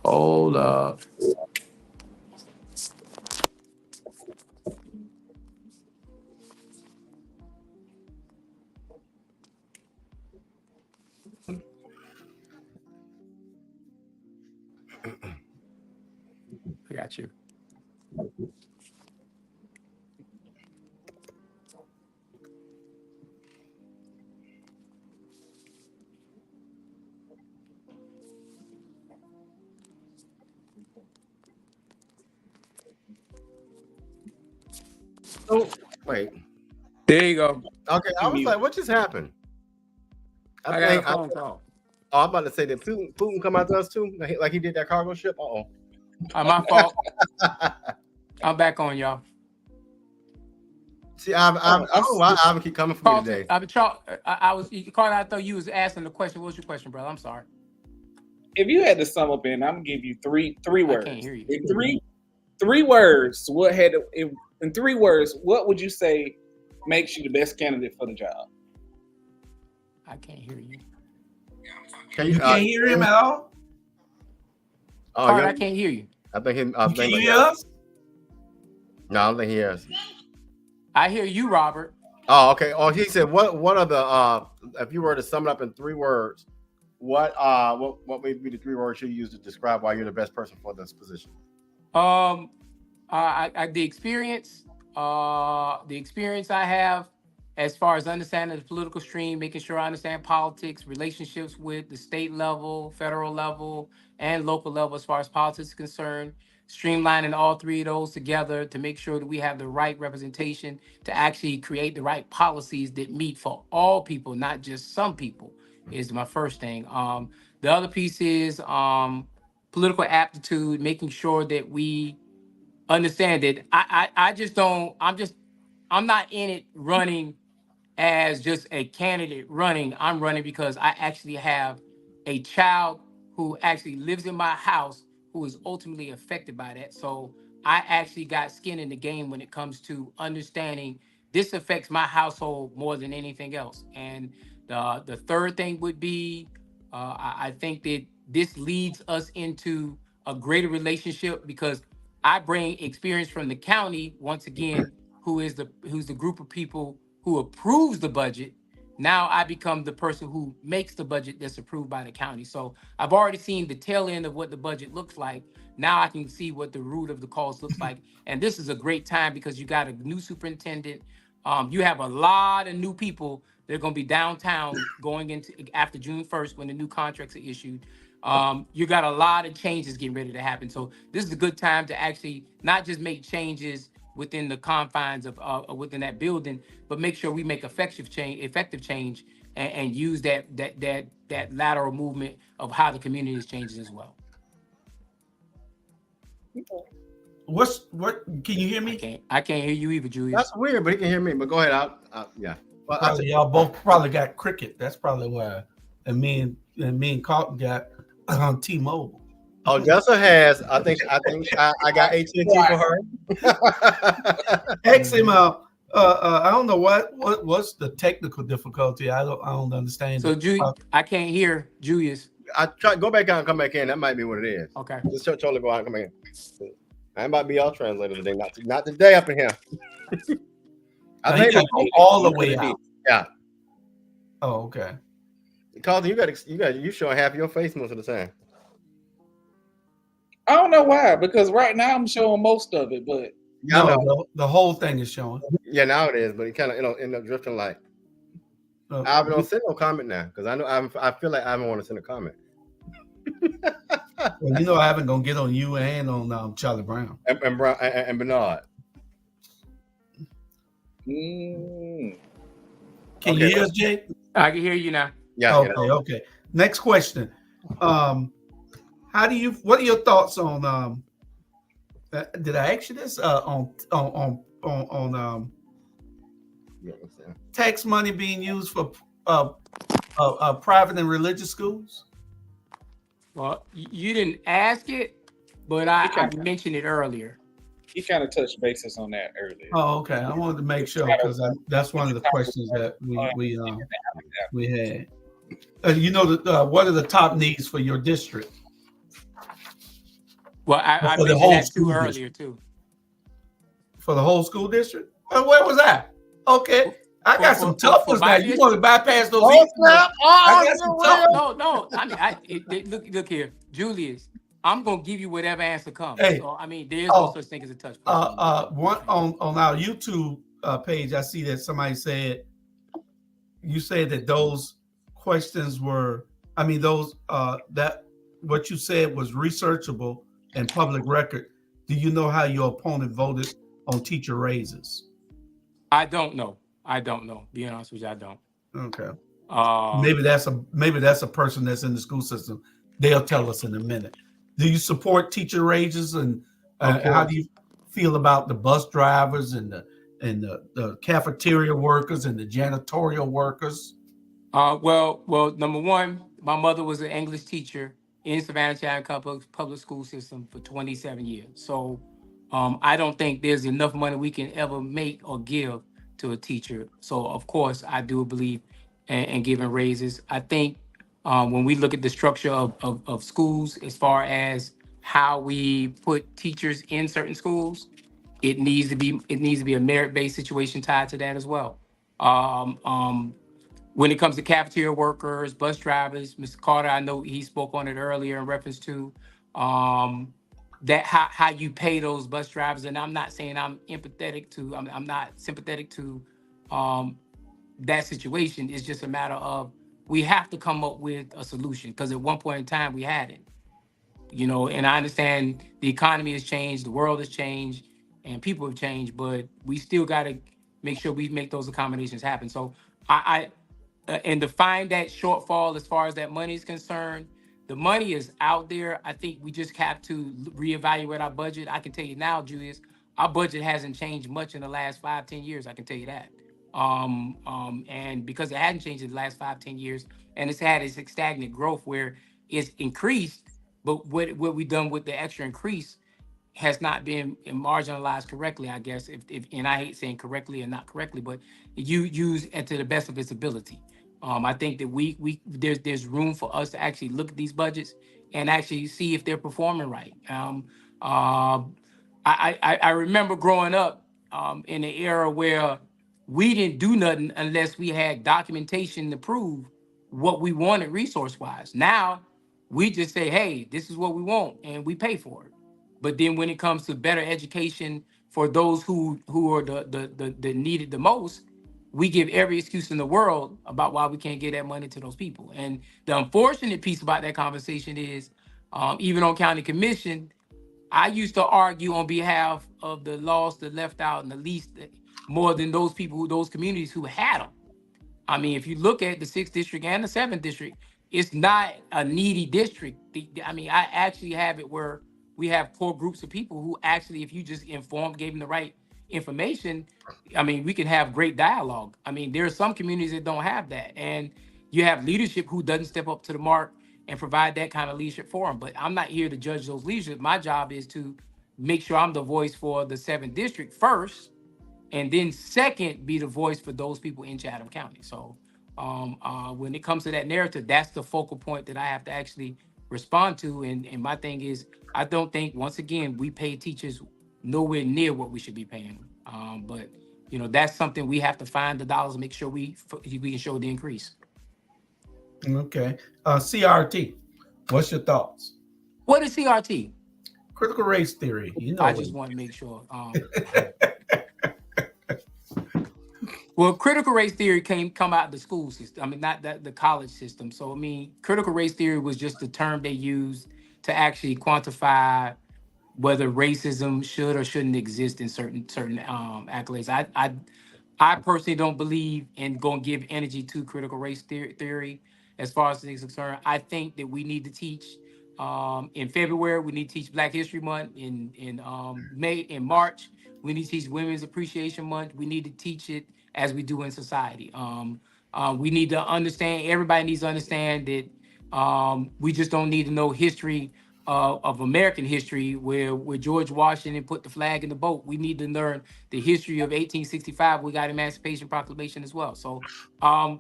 Hold up. I got you. Oh, wait. There you go. Okay, I was like, what just happened? I got a phone call. I'm about to say, did Putin come after us too? Like he did that cargo ship? My fault. I'm back on, y'all. See, I keep coming for you today. Carter, I thought you was asking the question. What was your question, brother? I'm sorry. If you had to sum up I'm gonna give you three words. I can't hear you. In three words, in 3 words, what would you say makes you the best candidate for the job? I can't hear you. You can't hear him at all? Carter, I can't hear you. I think him. Can you hear us? No, I don't think he hears. I hear you, Robert. Oh, okay. Oh, he said, what are the if you were to sum it up in 3 words, what would be the 3 words you use to describe why you're the best person for this position? The experience I have as far as understanding the political stream, making sure I understand politics, relationships with the state level, federal level, and local level as far as politics is concerned, streamlining all 3 of those together to make sure that we have the right representation to actually create the right policies that meet for all people, not just some people, is my first thing. The other piece is political aptitude, making sure that we understand that I just don't. I'm not in it running as just a candidate running. I'm running because I actually have a child who actually lives in my house who is ultimately affected by that. So I actually got skin in the game when it comes to understanding this affects my household more than anything else. And the third thing would be I think that this leads us into a greater relationship because I bring experience from the county once again, who's the group of people who approves the budget. Now I become the person who makes the budget that's approved by the county. So I've already seen the tail end of what the budget looks like. Now I can see what the root of the cause looks like. And this is a great time because you got a new superintendent. You have a lot of new people that are going to be downtown going into after June 1st when the new contracts are issued. You got a lot of changes getting ready to happen. So this is a good time to actually not just make changes within the confines of within that building, but make sure we make effective change, and use that lateral movement of how the community is changing as well. What? Can you hear me? I can't hear you either, Julius. That's weird, but he can hear me. But go ahead. Yeah. Well, Probably y'all both probably got cricket. That's probably why. And me and Carlton got on T-Mobile. Oh, Jessa has. I think I got AT&T for her. Ask him. I don't know what's the technical difficulty. I don't understand. So I can't hear Julius. I try go back out and come back in. That might be what it is. Okay. Just totally go out and come in. I might be all translator today. Not today up in here. I think I go all the way out. Yeah. Oh, okay. Carlton, you showing half your face most of the time. I don't know why, because right now I'm showing most of it, but the whole thing is showing. Yeah, now it is, but it kind of end up drifting like. I don't send no comment now because I know I feel like I don't want to send a comment. Well, I haven't gonna get on you and on Charlie Brown and Bernard. Can you hear us, Jay? I can hear you now. Yeah. Okay. Next question. What are your thoughts on did I ask you this on tax money being used for private and religious schools? Well, you didn't ask it, but I mentioned it earlier. He kind of touched bases on that earlier. Oh, okay. I wanted to make sure because that's one of the questions that we had. What are the top needs for your district? Well, I mentioned that too earlier too. For the whole school district? Where was that? Okay. I got some tough ones now. You want to bypass those? No. I mean, look here, Julius. I'm gonna give you whatever answer comes. Hey, so I mean, there's no such thing as a touch point. One on our YouTube page, I see that somebody said you said that those questions were. I mean, those that what you said was researchable and public record. Do you know how your opponent voted on teacher raises? I don't know. Being honest with you, I don't. Okay. Maybe that's a person that's in the school system. They'll tell us in a minute. Do you support teacher raises, and how do you feel about the bus drivers and the cafeteria workers and the janitorial workers? Well, number one, my mother was an English teacher in Savannah Chatham public school system for 27 years. So I don't think there's enough money we can ever make or give to a teacher. So of course I do believe in giving raises. I think when we look at the structure of schools, as far as how we put teachers in certain schools, it needs to be a merit-based situation tied to that as well. When it comes to cafeteria workers, bus drivers, Mr. Carter, I know he spoke on it earlier in reference to that how you pay those bus drivers. And I'm not saying I'm not sympathetic to that situation. It's just a matter of we have to come up with a solution, because at one point in time we had it. And I understand the economy has changed, the world has changed, and people have changed, but we still got to make sure we make those accommodations happen. So and to find that shortfall as far as that money is concerned, the money is out there. I think we just have to reevaluate our budget. I can tell you now, Julius, our budget hasn't changed much in the last 5-10 years. I can tell you that. And because it hadn't changed in the last 5-10 years, and it's had its stagnant growth where it's increased, but what we done with the extra increase has not been marginalized correctly, I guess. If and I hate saying correctly or not correctly, but you use it to the best of its ability. I think that there's room for us to actually look at these budgets and actually see if they're performing right. Uh, I remember growing up in an era where we didn't do nothing unless we had documentation to prove what we wanted resource wise. Now we just say, hey, this is what we want, and we pay for it. But then when it comes to better education for those who are the needed the most, we give every excuse in the world about why we can't get that money to those people. And the unfortunate piece about that conversation is, even on county commission, I used to argue on behalf of the lost, the left out, and the least, more than those people, those communities who had them. I mean, if you look at the 6th district and the 7th district, it's not a needy district. I mean, I actually have it where we have core groups of people who actually, if you just gave them the right information, I mean, we can have great dialogue. I mean, there are some communities that don't have that. And you have leadership who doesn't step up to the mark and provide that kind of leadership for them. But I'm not here to judge those leadership. My job is to make sure I'm the voice for the 7th district first, and then second, be the voice for those people in Chatham County. So when it comes to that narrative, that's the focal point that I have to actually respond to. And my thing is, I don't think, once again, we pay teachers nowhere near what we should be paying. But that's something we have to find the dollars and make sure we can show the increase. Okay. CRT, what's your thoughts? What is CRT? Critical race theory. I just want to make sure. Well, critical race theory come out of the school system. I mean, not the college system. So, I mean, critical race theory was just the term they used to actually quantify whether racism should or shouldn't exist in certain accolades. I personally don't believe in going to give energy to critical race theory as far as things are concerned. I think that we need to teach in February. We need to teach Black History Month. In March, we need to teach Women's Appreciation Month. We need to teach it as we do in society. We need to understand. Everybody needs to understand that we just don't need to know history of American history where George Washington put the flag in the boat. We need to learn the history of 1865. We got Emancipation Proclamation as well. So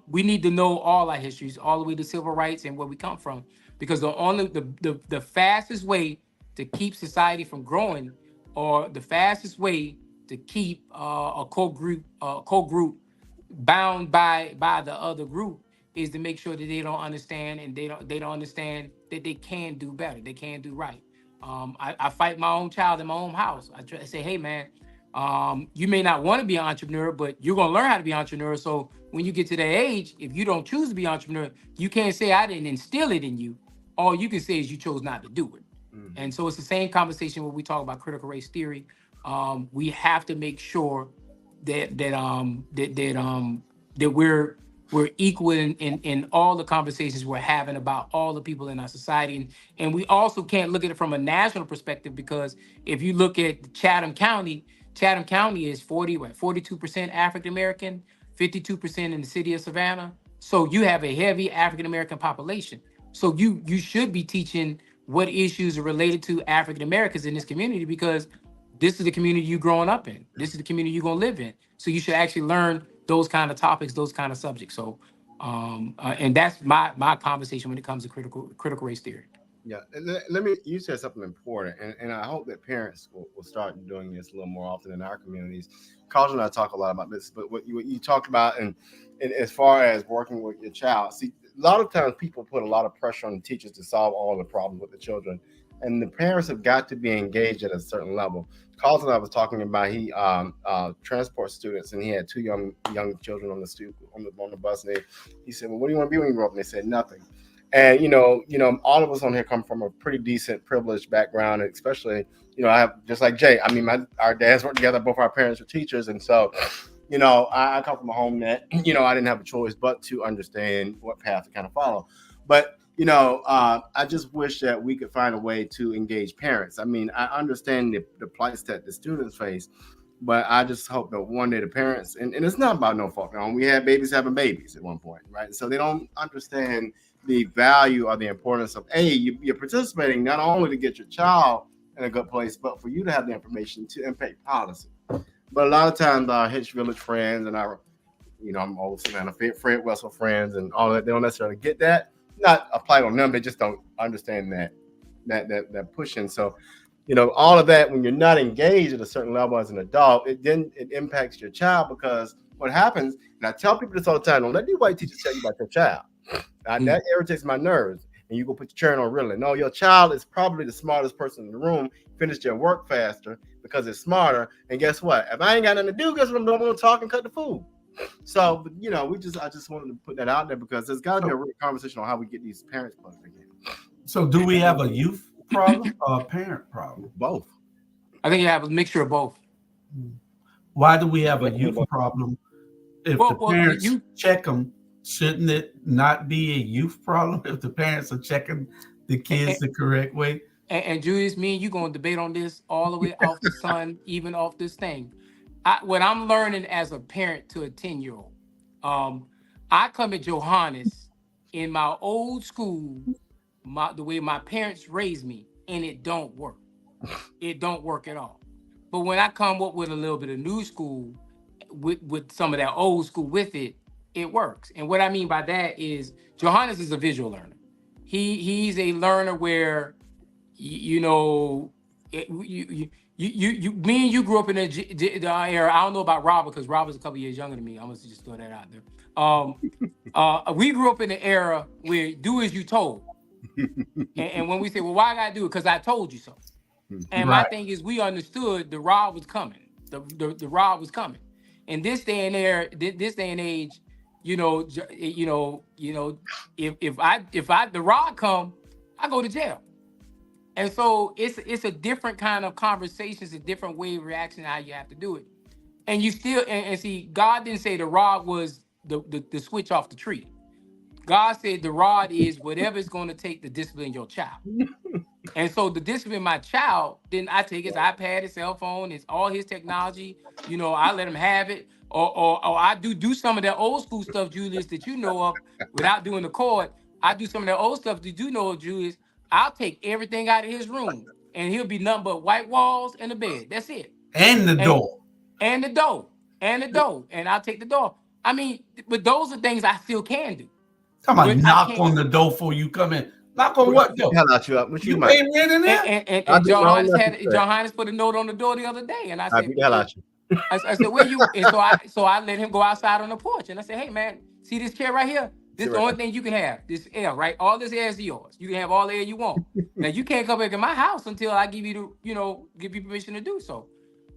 we need to know all our histories, all the way to civil rights and where we come from, because the fastest way to keep society from growing, or the fastest way to keep a core group bound by the other group, is to make sure that they don't understand, and they don't understand that they can do better, they can do right. I fight my own child in my own house. I try to say, hey man, you may not want to be an entrepreneur, but you're gonna learn how to be an entrepreneur. So when you get to that age, if you don't choose to be an entrepreneur, you can't say I didn't instill it in you. All you can say is you chose not to do it. Mm-hmm. And so it's the same conversation when we talk about critical race theory. We have to make sure that we're equal in all the conversations we're having about all the people in our society. And we also can't look at it from a national perspective, because if you look at Chatham County is 42% African American, 52% in the city of Savannah. So you have a heavy African American population. So you should be teaching what issues are related to African Americans in this community, because this is the community you're growing up in. This is the community you're gonna live in. So you should actually learn those kind of topics, those kind of subjects. So, and that's my conversation when it comes to critical race theory. Yeah, you said something important, and I hope that parents will start doing this a little more often in our communities. Carl and I talk a lot about this, but what you talked about, and as far as working with your child, see, a lot of times people put a lot of pressure on the teachers to solve all the problems with the children, and the parents have got to be engaged at a certain level. Carl and I was talking about, he transports students, and he had 2 young children on the bus, and he said, well, what do you want to be when you grow up? And they said nothing. And all of us on here come from a pretty decent, privileged background, and especially, I have, just like Jay. I mean, our dads worked together. Both our parents were teachers, and so, I come from a home that, I didn't have a choice but to understand what path to kind of follow. But I just wish that we could find a way to engage parents. I mean, I understand the plights that the students face, but I just hope that one day the parents, and it's not about no fault. We had babies having babies at one point, right? So they don't understand the value or the importance of you're participating not only to get your child in a good place, but for you to have the information to impact policy. But a lot of times our Hitch Village friends and our, I'm old Savannah Fred Wessel friends and all that, they don't necessarily get that. Not applied on them, they just don't understand that pushing. So, all of that, when you're not engaged at a certain level as an adult, it impacts your child, because what happens, and I tell people this all the time, don't let these white teachers tell you about your child. That irritates my nerves. And you go put your churn on really. No, your child is probably the smartest person in the room, finished their work faster because it's smarter. And guess what? If I ain't got nothing to do, guess what I'm doing? I'm going to talk and cut the food. So, I just wanted to put that out there, because there's got to be a real conversation on how we get these parents plugged again. So do we have a youth problem or a parent problem? Both. I think you have a mixture of both. Why do we have a youth problem? If the parents check them, shouldn't it not be a youth problem if the parents are checking the kids the correct way? And Julius, me and you going to debate on this all the way off the sun, even off this thing. What I'm learning as a parent to a 10-year-old, I come at Johannes in my old school, the way my parents raised me, and it don't work. It don't work at all. But when I come up with a little bit of new school, with some of that old school with it, it works. And what I mean by that is Johannes is a visual learner. He's a learner where, me and you grew up in the era. I don't know about Robert, because Robert's a couple years younger than me. I must just throw that out there. We grew up in the era where do as you told. and when we say, well, why I gotta do it? Because I told you so. And my thing is, we understood the rod was coming. The rod was coming. In this day and age, if the rod come, I go to jail. And so it's a different kind of conversation, it's a different way of reaction, how you have to do it. And you still and see, God didn't say the rod was the switch off the tree. God said the rod is whatever it's going to take to discipline your child. And so to discipline my child, then I take his iPad, his cell phone, it's all his technology. I let him have it. Or I do some of that old school stuff, Julius, that you know of, without doing the cord. I do some of that old stuff that you know of, Julius. I'll take everything out of his room, and he'll be nothing but white walls and the bed. That's it. And the door. And the door. And the door. And I'll take the door. I mean, but those are things I still can do. Come on, knock on the door before you come in. Knock on what door? Hell out you up. What you pay rent in there? And Johannes put a note on the door the other day, and I said, hell out you. I said, where you? And so I let him go outside on the porch, and I said, hey man, see this chair right here? This is the only thing you can have. This air, right? All this air is yours. You can have all the air you want. Now you can't come back in my house until I give you give you permission to do so.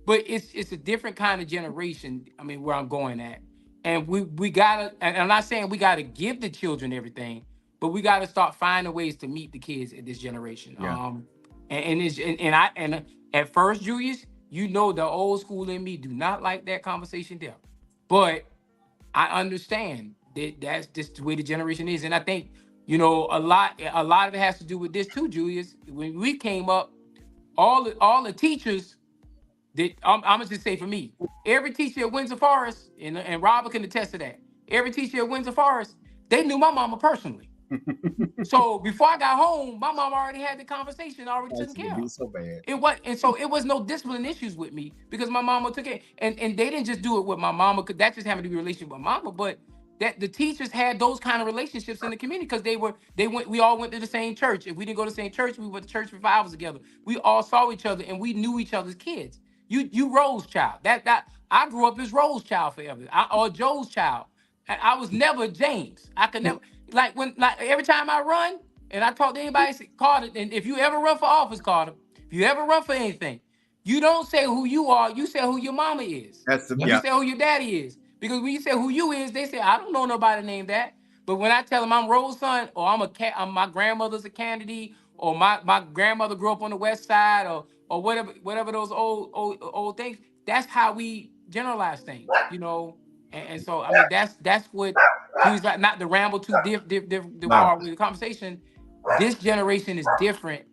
But it's a different kind of generation. I mean, where I'm going at, and we gotta. And I'm not saying we gotta give the children everything, but we gotta start finding ways to meet the kids at this generation. Yeah. And at first, Julius, the old school in me do not like that conversation there, but I understand that's just the way the generation is, and I think a lot of it has to do with this too, Julius. When we came up, all the teachers that I'm gonna just say for me, every teacher at Windsor Forest, and Robert can attest to that. Every teacher at Windsor Forest, they knew my mama personally. So before I got home, my mom already had the conversation already taken care of. So bad. It was no discipline issues with me because my mama took it, and they didn't just do it with my mama, because that just happened to be a relationship with mama, but that the teachers had those kind of relationships in the community because we all went to the same church. If we didn't go to the same church, we went to church for 5 hours together. We all saw each other and we knew each other's kids. You Rose child. That I grew up as Rose child forever, or Joe's child. I was never James. I could never every time I run and I talk to anybody, say, Carter, and if you ever run for office, Carter, if you ever run for anything, you don't say who you are, you say who your mama is. You say who your daddy is. Because when you say who you is, they say, I don't know nobody named that. But when I tell them I'm Rose's son, or I'm my grandmother's a Kennedy, or my grandmother grew up on the west side, or whatever those old things, that's how we generalize things, And so I mean that's what Julius, not to ramble too far with the conversation. This generation is different,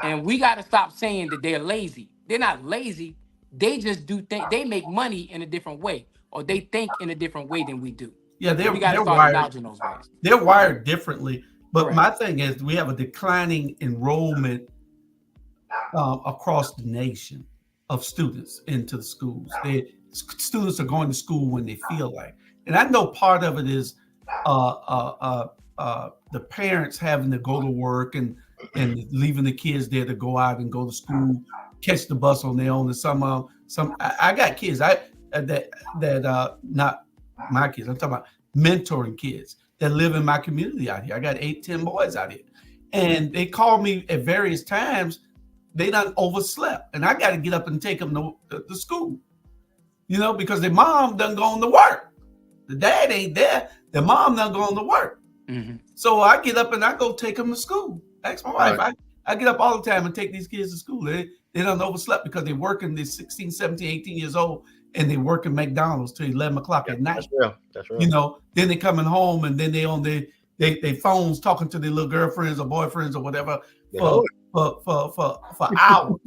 and we got to stop saying that they're lazy. They're not lazy. They just do think they make money in a different way, or they think in a different way than we do. Yeah, we got to they're start wired. acknowledging those ways. They're wired differently. But Correct. my thing is, we have a declining enrollment across the nation of students into the schools. Students are going to school when they feel like, and I know part of it is the parents having to go to work and leaving the kids there to go out and go to school, catch the bus on their own. And some I got kids that not my kids. I'm talking about mentoring kids that live in my community out here. I got 8-10 boys out here, and they call me at various times. They done overslept, and I got to get up and take them to school, because their mom done gone to work. The dad ain't there. The mom done gone to work. Mm-hmm. So I get up and I go take them to school. Ask my wife. I get up all the time and take these kids to school. They done overslept because they're working. They're 16, 17, 18 years old, and they work at McDonald's till 11 o'clock at night. That's real. Then they coming home, and then they on their phones talking to their little girlfriends or boyfriends or whatever for hours.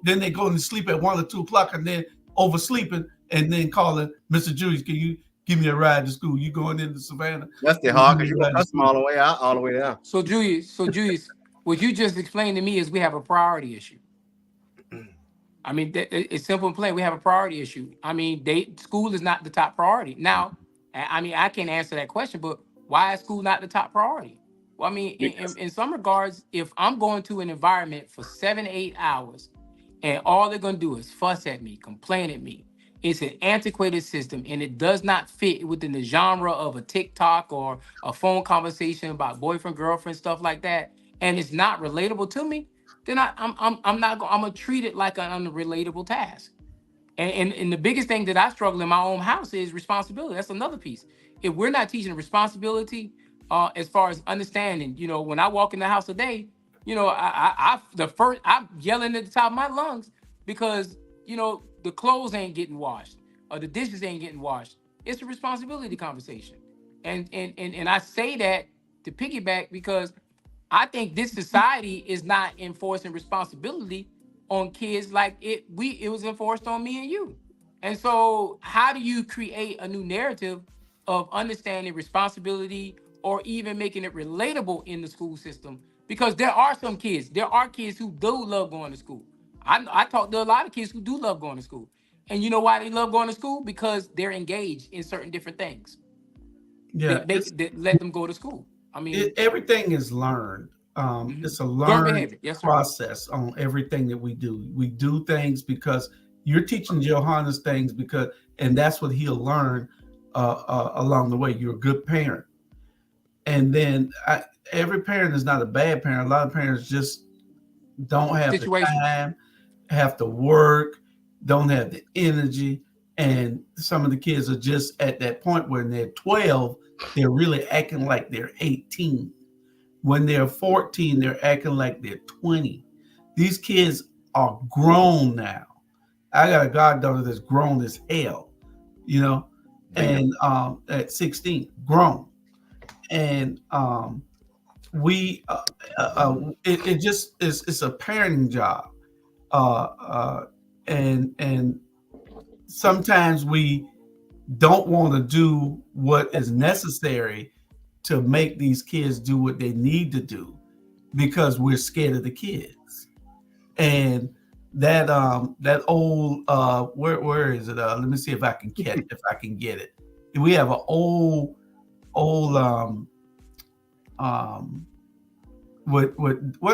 Then they go to sleep at 1 or 2 o'clock and then oversleeping and then calling, Mr. Julius, can you give me a ride to school? You going into Savannah? That's the hard because you got them all the way out, all the way down. So Julius, what you just explained to me is we have a priority issue. I mean, it's simple and plain. We have a priority issue. I mean, school is not the top priority. Now, I mean, I can't answer that question, but why is school not the top priority? Well, I mean, in some regards, if I'm going to an environment for 7 to 8 hours and all they're going to do is fuss at me, complain at me, it's an antiquated system and it does not fit within the genre of a TikTok or a phone conversation about boyfriend, girlfriend, stuff like that, and it's not relatable to me, then I'm gonna treat it like an unrelatable task. And the biggest thing that I struggle in my own house is responsibility. That's another piece. If we're not teaching responsibility, as far as understanding, when I walk in the house today, I'm yelling at the top of my lungs because the clothes ain't getting washed or the dishes ain't getting washed. It's a responsibility conversation, and I say that to piggyback because I think this society is not enforcing responsibility on kids like it was enforced on me and you. And so how do you create a new narrative of understanding responsibility or even making it relatable in the school system? Because there are kids who do love going to school. I talk to a lot of kids who do love going to school. And you know why they love going to school? Because they're engaged in certain different things. Yeah, that let them go to school. I mean, everything is learned. It's a learned process on everything that we do. We do things because you're teaching Johannes things and that's what he'll learn along the way. You're a good parent. And then every parent is not a bad parent. A lot of parents just don't have the time, have to work, don't have the energy. And some of the kids are just at that point where they're 12, they're really acting like they're 18. When they're 14, they're acting like they're 20. These kids are grown now. I got a goddaughter that's grown as hell, and at 16, grown. And it just is, it's a parenting job. And sometimes we don't want to do what is necessary to make these kids do what they need to do because we're scared of the kids. And that old where is it? Let me see if I can get it. We have an old what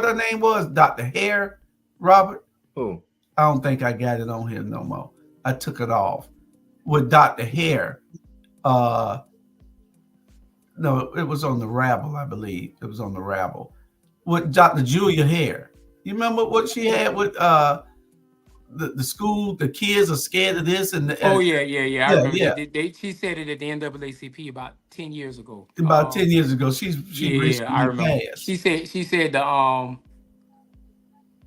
her name was, Dr. Hare, Robert. Who? I don't think I got it on here no more. I took it off with Dr. Hare. No, it was on the Rabble, I believe. It was on the Rabble with Dr. Julia Hare. You remember what she had with the school? The kids are scared of this, and I remember. Yeah. She said it at the NAACP about 10 years ago. About 10 years ago, she recently I remember. passed. She said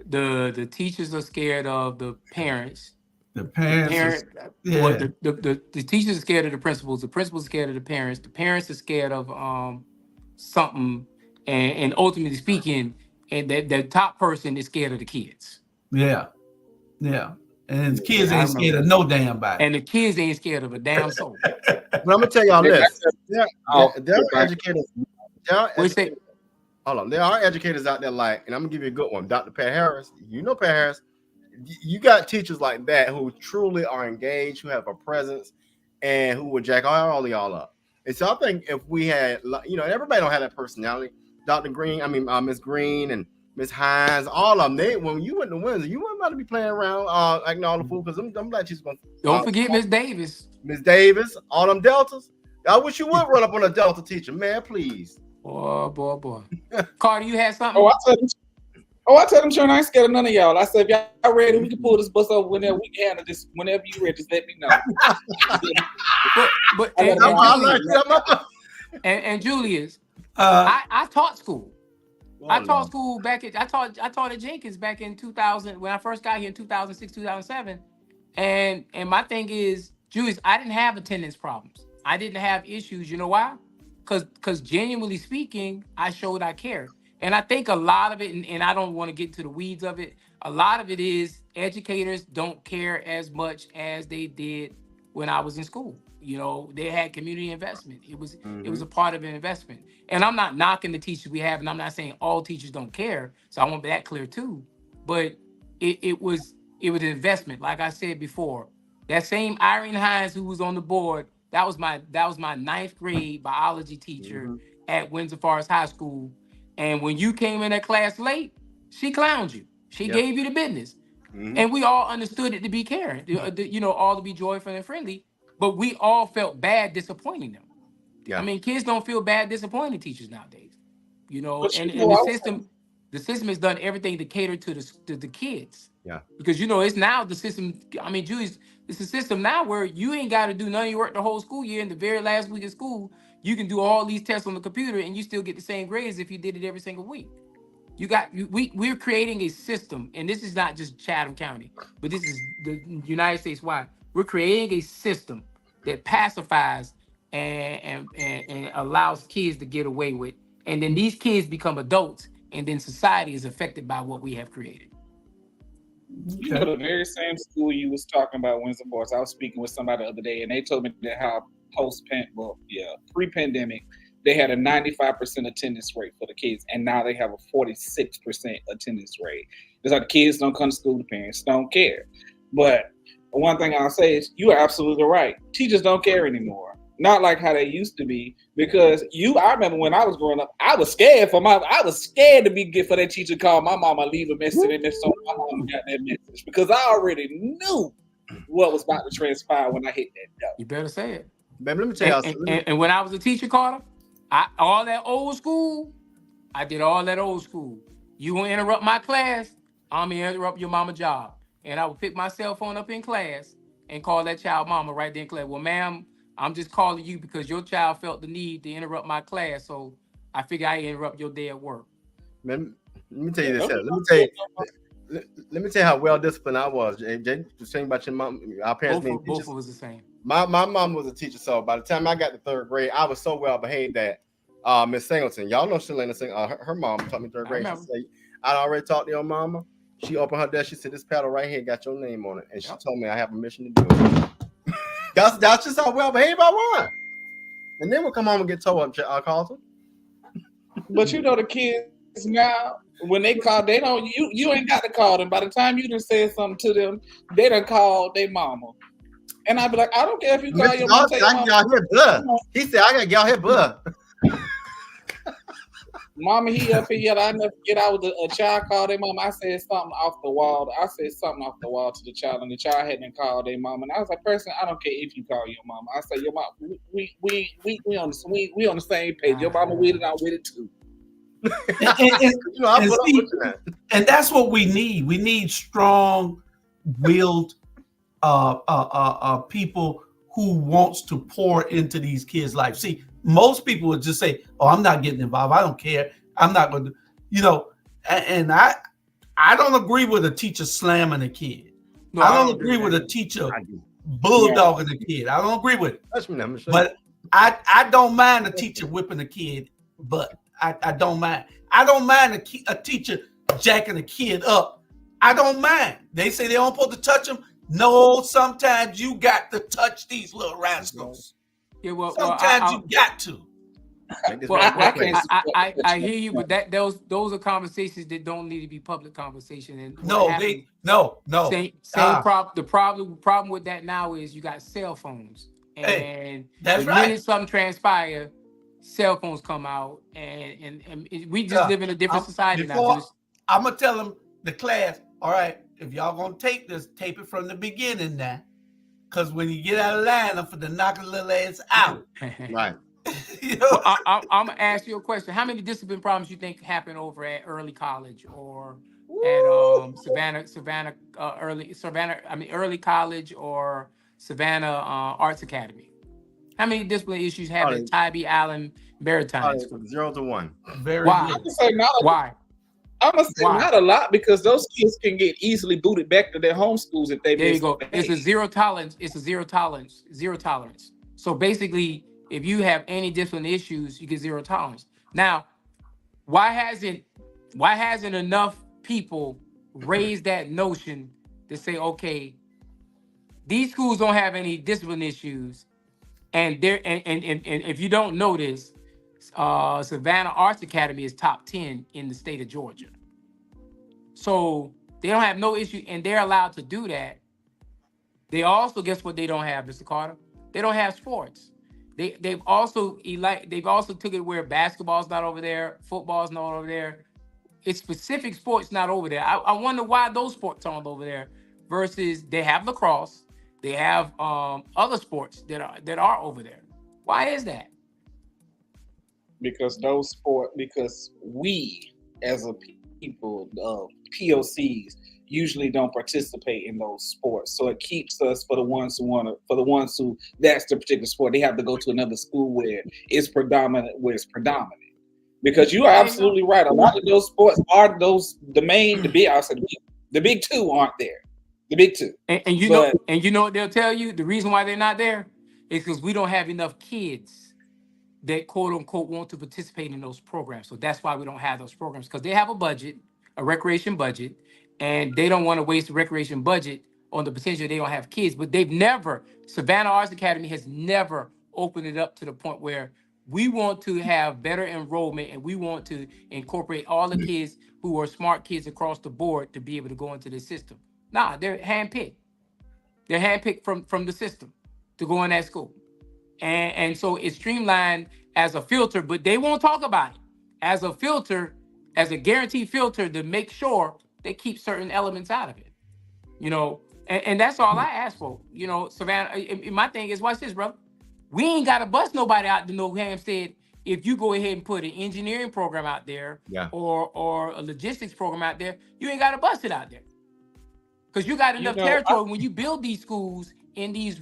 the teachers are scared of the parents, The parents, well, the teachers are scared of the principals are scared of the parents are scared of something, and ultimately speaking, and the top person is scared of the kids. Yeah. And the kids I ain't remember scared of that. no damn body. And the kids ain't scared of a damn soul. But I'm gonna tell y'all this: there are educators. Hold on, there are educators out there like, and I'm gonna give you a good one, Dr. Pat Harris. You know Pat Harris. You got teachers like that who truly are engaged, who have a presence, and who would jack all of y'all up. And so I think if we had, everybody don't have that personality. Dr. Green, Miss Green and Miss Hines, all of them. When you went to Windsor, you weren't about to be playing around acting all the fool, because them black teachers going. Don't forget Miss Davis. Miss Davis, all them Deltas. I wish you would run up on a Delta teacher, man. Please. Boy. Carter, you had something? I tell them, sure, I ain't scared of none of y'all. I said, if y'all ready, we can pull this bus over whenever we can handle this. Whenever you ready, just let me know. and Julius, I taught school. I taught school I taught at Jenkins back in 2000 when I first got here in 2006, 2007. And my thing is, Julius, I didn't have attendance problems. I didn't have issues. You know why? Because genuinely speaking, I showed I cared. And I think a lot of it, and I don't want to get to the weeds of it, a lot of it is educators don't care as much as they did when I was in school. They had community investment. It was a part of an investment. And I'm not knocking the teachers we have, and I'm not saying all teachers don't care. So I want that clear too. But it was an investment. Like I said before, that same Irene Hines who was on the board, that was my ninth grade biology teacher at Windsor Forest High School. And when you came in that class late, she clowned you. She gave you the business. And we all understood it to be caring, all to be joyful and friendly. But we all felt bad disappointing them. Yeah. Kids don't feel bad disappointing teachers nowadays. And the system has done everything to cater to the kids. Yeah. Because it's now the system. Julius, it's a system now where you ain't got to do none of your work the whole school year. In the very last week of school, you can do all these tests on the computer and you still get the same grades if you did it every single week. We're creating a system, and this is not just Chatham County, but this is the United States wide. We're creating a system that pacifies and allows kids to get away with, and then these kids become adults, and then society is affected by what we have created. The very same school you was talking about, Windsor Forest, I was speaking with somebody the other day, and they told me that how pre-pandemic, they had a 95% attendance rate for the kids, and now they have a 46% attendance rate. It's like the kids don't come to school, the parents don't care. But one thing I'll say is you are absolutely right. Teachers don't care anymore. Not like how they used to be, because I remember when I was growing up, I was scared for that teacher to call my mama, leave a message, and so my mama got that message, because I already knew what was about to transpire when I hit that door. You better say it. Baby, let me tell you something. And when I was a teacher, Carter, I did all that old school. You won't interrupt my class, I'm gonna interrupt your mama job. And I would pick my cell phone up in class and call that child mama right there in class. Well, ma'am, I'm just calling you because your child felt the need to interrupt my class, so I figure I interrupt your day at work. Man, let me tell you this. Let me tell you how well disciplined I was. Jay, just saying about your mom. Our parents being teachers. Both was the same. My mom was a teacher, so by the time I got to third grade, I was so well behaved that Miss Singleton, y'all know Shalana Singleton, her mom taught me third grade. She said, I already talked to your mama. She opened her desk. She said, this paddle right here got your name on it, and she told me I have permission to do it. That's just how well behaved I was. And then we'll come home and get told Carlton. But the kids now, when they call, they don't. You ain't got to call them. By the time you done said something to them, they done called their mama. And I'd be like, I don't care if you call your mom. He said, I gotta get out here, blood. Mama, he up here yet. I never forget. I was a child called their mom. I said something off the wall. To the child, and the child hadn't called their mom. And I was like, personally, I don't care if you call your mom. I said, your mom, we on the same page. Your mama with it, I'm with it too. And that's what we need. We need strong-willed people who wants to pour into these kids' life. See, most people would just say, "Oh, I'm not getting involved. I don't care. I'm not going to," And I don't agree with a teacher slamming a kid. No, I don't agree with a teacher bulldogging a kid. I don't agree with it. But I don't mind a teacher whipping a kid, but I don't mind. I don't mind a teacher jacking a kid up. I don't mind. They say they don't supposed to touch them. No, sometimes you got to touch these little rascals. Yeah, well, sometimes you got to. Well, I hear you, but those are conversations that don't need to be public conversation. And no. Same problem. The problem with that now is you got cell phones, and that's the minute something transpire, cell phones come out, and we just live in a different society now. I'm gonna tell them the class. All right, if y'all gonna tape this, tape it from the beginning now, because when you get out of line, I'm for the knock a little ass out. Right. Well, I'm gonna ask you a question. How many discipline problems you think happen over at early college or at early college or Savannah Arts Academy? How many discipline issues have at Tybee Allen Maritime School? 0 to 1. Why? Why? I'm gonna say not a lot because those kids can get easily booted back to their home schools if they. There you go. It's a zero tolerance. Zero tolerance. So basically, if you have any discipline issues, you get zero tolerance. Now, why hasn't enough people raised that notion to say, okay, these schools don't have any discipline issues, and if you don't know this, Savannah Arts Academy is top 10 in the state of Georgia. So they don't have no issue, and they're allowed to do that. They also, guess what they don't have, Mr. Carter? They don't have sports. They've also took it where basketball's not over there, football's not over there. It's specific sports not over there. I wonder why those sports aren't over there versus they have lacrosse, they have other sports that are over there. Why is that? Because we as a people, POCs, usually don't participate in those sports. So it keeps us for the ones who that's the particular sport. They have to go to another school where it's predominant. Because you are absolutely right. A lot of those sports are the big two aren't there. The big two. And you know what they'll tell you? The reason why they're not there is because we don't have enough kids that quote unquote want to participate in those programs. So that's why we don't have those programs, because they have a recreation budget, and they don't want to waste the recreation budget on the potential they don't have kids. But Savannah Arts Academy has never opened it up to the point where we want to have better enrollment and we want to incorporate all the kids who are smart kids across the board to be able to go into the system. Nah, they're handpicked. They're handpicked from the system to go in that school. And so it's streamlined as a filter, but they won't talk about it as a filter, as a guaranteed filter to make sure they keep certain elements out of it. And that's all I ask for. Savannah, my thing is, watch this, brother. We ain't got to bust nobody out to New Hampstead if you go ahead and put an engineering program out there or a logistics program out there. You ain't got to bust it out there. Because you got enough territory. When you build these schools in these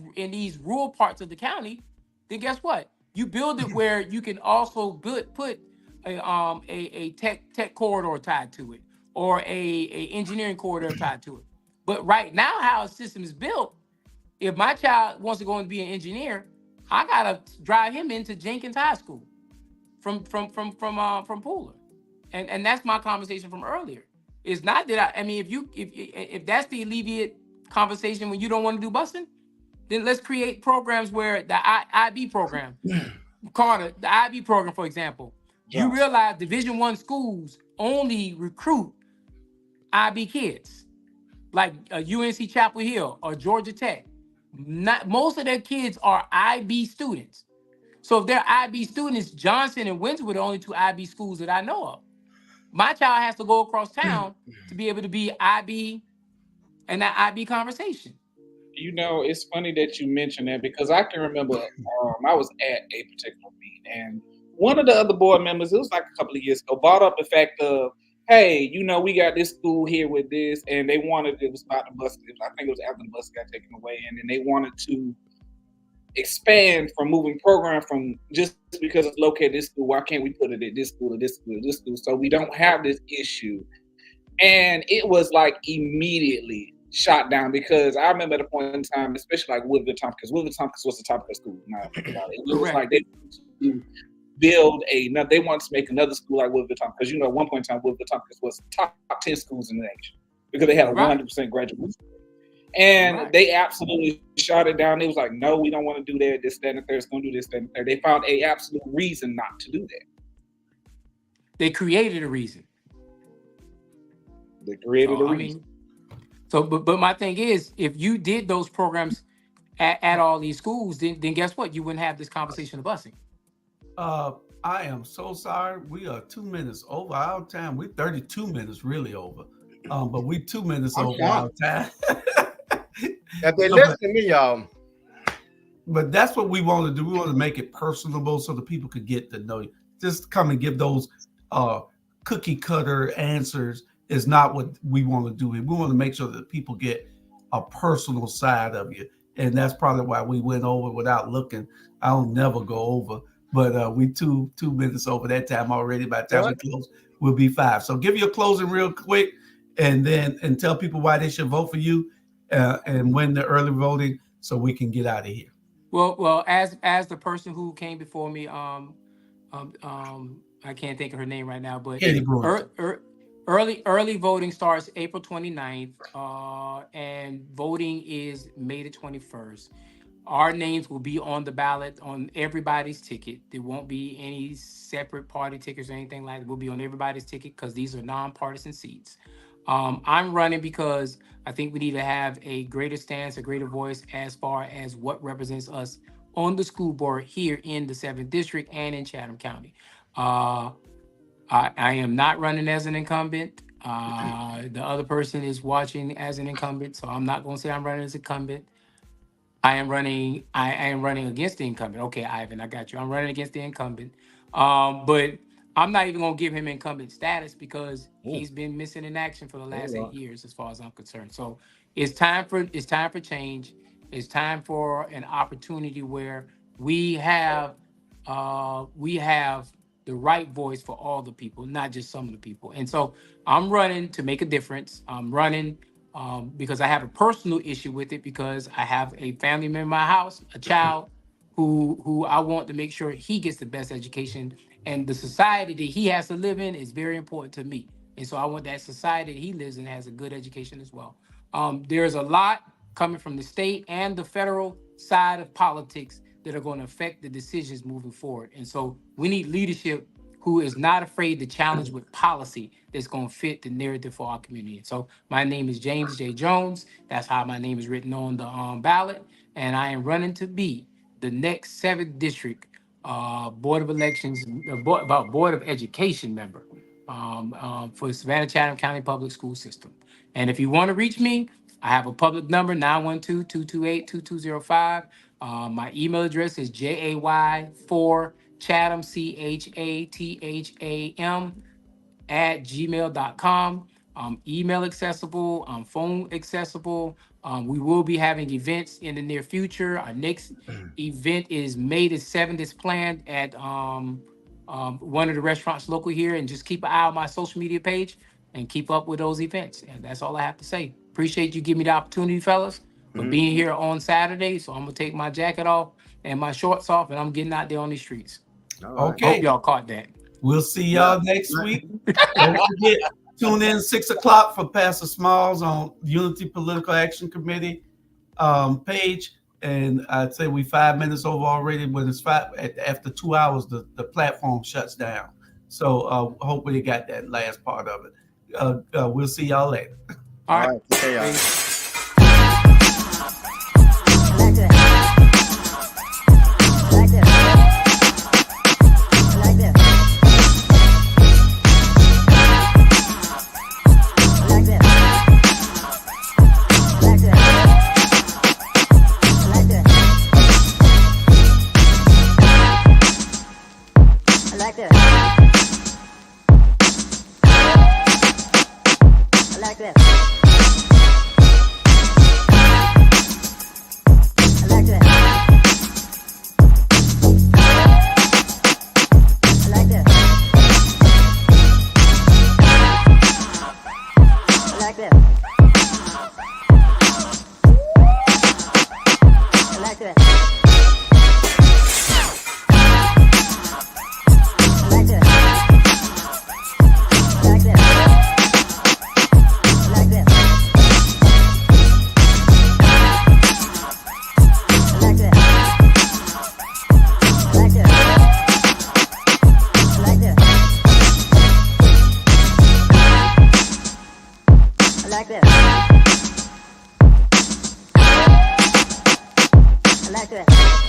rural parts of the county, then guess what? You build it where you can also put a tech corridor tied to it or a engineering corridor tied to it. But right now, how a system is built, if my child wants to go and be an engineer, I gotta drive him into Jenkins High School from Pooler, and that's my conversation from earlier. It's not that if that's the alleviate conversation when you don't want to do busing, then let's create programs where the IB program, Carter, the IB program, for example, you realize Division I schools only recruit IB kids, like UNC Chapel Hill or Georgia Tech. Not most of their kids are IB students. So if they're IB students, Johnson and Windsor are the only two IB schools that I know of. My child has to go across town to be able to be IB and that IB conversation. It's funny that you mentioned that because I can remember I was at a particular meeting and one of the other board members, it was like a couple of years ago, brought up the fact of, hey, we got this school here with this, and they wanted, it was about the bus, I think it was after the bus got taken away, and then they wanted to expand from moving program from just because it's located at this school, why can't we put it at this school or this school or this school, so we don't have this issue. And it was like immediately shot down because I remember at a point in time, especially like Woodville Tompkins. Woodville Tompkins was the topical school. Now, it was like they build they wanted to make another school like Woodville Tompkins because at one point in time Woodville Tompkins was top 10 schools in the nation because they had a 100% graduation rate. And they absolutely shot it down. They was like, no, we don't want to do that. This, that, and the third. It's going to do this, that, and the third. They found a absolute reason not to do that. They created a reason. They created a reason. But my thing is, if you did those programs at all these schools, then guess what? You wouldn't have this conversation of busing. I am so sorry. We are 2 minutes over our time. We're 32 minutes really over. But we 2 minutes over our time. If they listen to me, y'all. But that's what we want to do. We want to make it personable so the people could get to know you. Just come and give those cookie cutter answers is not what we want to do. We want to make sure that people get a personal side of you. And that's probably why we went over without looking. I'll never go over. But we two minutes over that time already. By the time we close, we'll be 5. So give your closing real quick and tell people why they should vote for you and win the early voting so we can get out of here. Well, as the person who came before me, I can't think of her name right now, but early voting starts April 29th, and voting is May the 21st. Our names will be on the ballot on everybody's ticket. There won't be any separate party tickets or anything like that. We'll be on everybody's ticket because these are nonpartisan seats. I'm running because I think we need to have a greater stance, a greater voice as far as what represents us on the school board here in the 7th District and in Chatham County. I am not running as an incumbent. The other person is watching as an incumbent, so I'm not going to say I'm running as incumbent. I am running against the incumbent. Okay, Ivan, I got you. I'm running against the incumbent. But I'm not even going to give him incumbent status because he's been missing in action for the last 8 years, as far as I'm concerned. So it's time for change. It's time for an opportunity where we have the right voice for all the people, not just some of the people. And so I'm running to make a difference. I'm running because I have a personal issue with it because I have a family member in my house, a child who I want to make sure he gets the best education. And the society that he has to live in is very important to me. And so I want that society that he lives in has a good education as well. There's a lot coming from the state and the federal side of politics that are going to affect the decisions moving forward. And so we need leadership who is not afraid to challenge with policy that's going to fit the narrative for our community. And so my name is James J. Jones. That's how my name is written on the ballot. And I am running to be the next 7th District Board of Elections, Board of Education member for Savannah Chatham County Public School System. And if you want to reach me, I have a public number, 912-228-2205. My email address is jay4chatham, CHATHAM @gmail.com. Email accessible, phone accessible. We will be having events in the near future. Our next event is May the 7th. It's planned at one of the restaurants local here. And just keep an eye on my social media page and keep up with those events. And that's all I have to say. Appreciate you giving me the opportunity, fellas, for being here on Saturday. So I'm going to take my jacket off and my shorts off, and I'm getting out there on these streets. Okay. Hope y'all caught that. We'll see y'all next week. Don't forget, tune in 6 o'clock for Pastor Smalls on Unity Political Action Committee page. And I'd say we 5 minutes over already. When it's after 2 hours, the platform shuts down. So hopefully you got that last part of it. We'll see y'all later. All right. Okay, y'all. Like this. accurate.